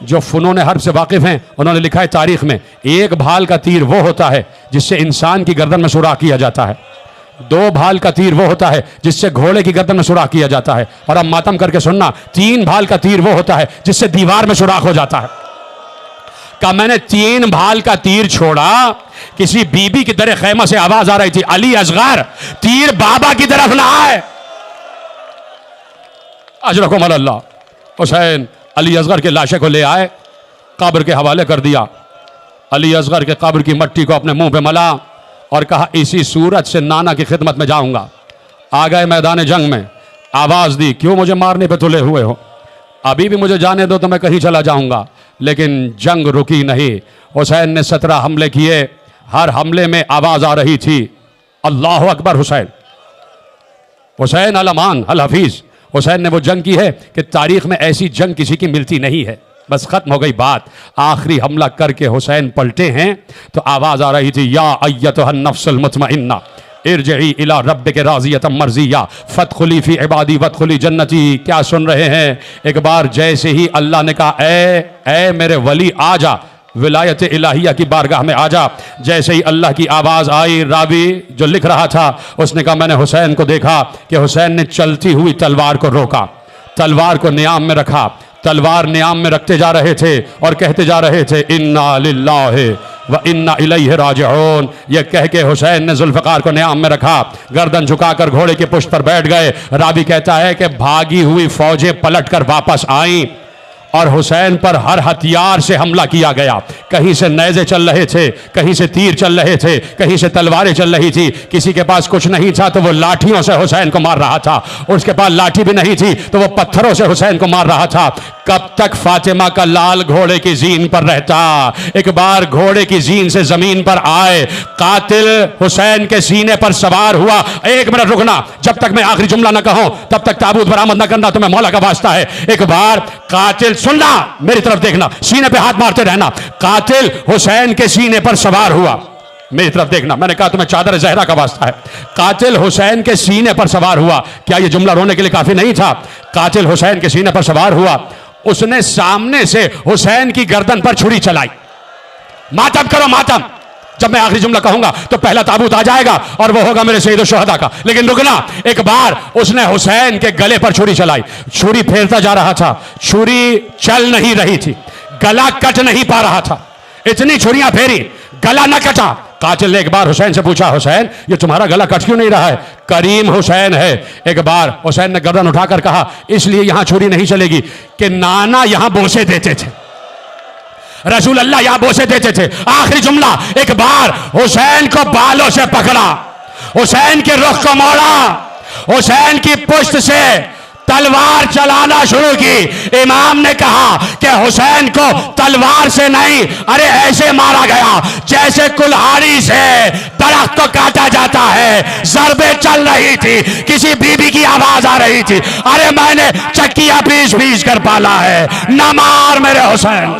जो फनून हर्ब से वाकिफ हैं उन्होंने लिखा है तारीख में, 1 भाल का तीर वो होता है जिससे इंसान की गर्दन में सुराख किया जाता है, 2 भाल का तीर वो होता है जिससे घोड़े की गर्दन में सुराख किया जाता है, और अब मातम करके सुनना, 3 भाल का तीर वो होता है जिससे दीवार में सुराख हो जाता है। कहा मैंने 3 भाल का तीर छोड़ा, किसी बीबी की तरह खैमा से आवाज आ रही थी, अली असगर तीर बाबा की तरफ ना आए। अजरकुम अल्लाह। हुसैन अली असगर के लाशे को ले आए, कब्र के हवाले कर दिया। अली असगर के कब्र की मट्टी को अपने मुंह पे मला और कहा इसी सूरत से नाना की खिदमत में जाऊंगा। आ गए मैदान जंग में, आवाज दी, क्यों मुझे मारने पे तुले हुए हो, अभी भी मुझे जाने दो तो मैं कहीं चला जाऊंगा। लेकिन जंग रुकी नहीं। हुसैन ने 17 हमले किए, हर हमले में आवाज आ रही थी अल्लाह अकबर हुसैन, हुसैन अल अमान अल हफीज। हुसैन ने वो जंग की है कि तारीख में ऐसी जंग किसी की मिलती नहीं है। बस खत्म हो गई बात। आखिरी हमला करके हुसैन पलटे हैं तो आवाज आ रही थी, या अय्यतुहन नफ्सुल मुतमइन्ना, इरजई इला रब्बिक राज़ियतम मर्ज़िया फदखुली फी इबादी वदखुली जन्नती। क्या सुन रहे हैं? एक बार जैसे ही अल्लाह ने कहा ए मेरे वली आ जा, विलायत इलाहिया की बारगाह में आ जा, जैसे ही अल्लाह की आवाज़ आई, रावी जो लिख रहा था उसने कहा मैंने हुसैन को देखा कि हुसैन ने चलती हुई तलवार को रोका, तलवार को नियाम में रखा, तलवार नियाम में रखते जा रहे थे और कहते जा रहे थे इन्ना लिल्लाहि व इन्ना इलैहि राजिऊन। ये कह के हुसैन ने जुल्फ़िकार को नियाम में रखा, गर्दन झुकाकर घोड़े की पुश्त पर बैठ गए। रावी कहता है कि भागी हुई फौजें पलट कर वापस आईं और हुसैन पर हर हथियार से हमला किया गया। कहीं से नेज़े चल रहे थे, कहीं से तीर चल रहे थे, कहीं से तलवारें चल रही थी। किसी के पास कुछ नहीं था तो वो लाठियों से हुसैन को मार रहा था, और उसके पास लाठी भी नहीं थी तो वो पत्थरों से हुसैन को मार रहा था। कब तक फातिमा का लाल घोड़े की जीन पर रहता? एक बार घोड़े की जीन से जमीन पर आए, कातिल हुसैन के सीने पर सवार हुआ। एक मिनट रुकना, जब तक मैं आखिरी जुमला न कहूं तब तक ताबूत बरामद न करना, तुम्हें मौला का वास्ता है। एक बार कातिल, सुनना, मेरी तरफ देखना, सीने पे हाथ मारते रहना। कातिल हुसैन के सीने पर सवार हुआ, मेरी तरफ देखना, मैंने कहा तुम्हें चादर जहरा का वास्ता है। कातिल हुसैन के सीने पर सवार हुआ। क्या यह जुमला रोने के लिए काफी नहीं था? कातिल हुसैन के सीने पर सवार हुआ, उसने सामने से हुसैन की गर्दन पर छुरी चलाई। मातम करो मातम, जब मैं आखिरी जुमला कहूंगा तो पहला ताबूत आ जाएगा और वो होगा मेरे शहीद शुहदा का। लेकिन रुकना, एक बार उसने हुसैन के गले पर छुरी चलाई, छुरी फेरता जा रहा था, छुरी चल नहीं रही थी, गला कट नहीं पा रहा था, इतनी छुरियां फेरी, गला न कटा। कातिल ने एक बार हुसैन से पूछा, हुसैन ये तुम्हारा गला कट क्यों नहीं रहा है? करीम हुसैन है। एक बार हुसैन ने गर्दन उठाकर कहा, इसलिए यहां छुरी नहीं चलेगी कि नाना यहां बोसे देते थे, रसूल अल्लाह यहां बोसे देते थे। आखिरी जुमला, एक बार हुसैन को बालों से पकड़ा, हुसैन के रुख को मोड़ा, हुसैन की पुश्त से तलवार चलाना शुरू की। इमाम ने कहा कि हुसैन को तलवार से नहीं, अरे ऐसे मारा गया जैसे कुल्हाड़ी से दरख्त को काटा जाता है। ज़रबे चल रही थी, किसी बीबी की आवाज आ रही थी, अरे मैंने चक्कियां पीस पीस कर पाला है, न मार मेरे हुसैन।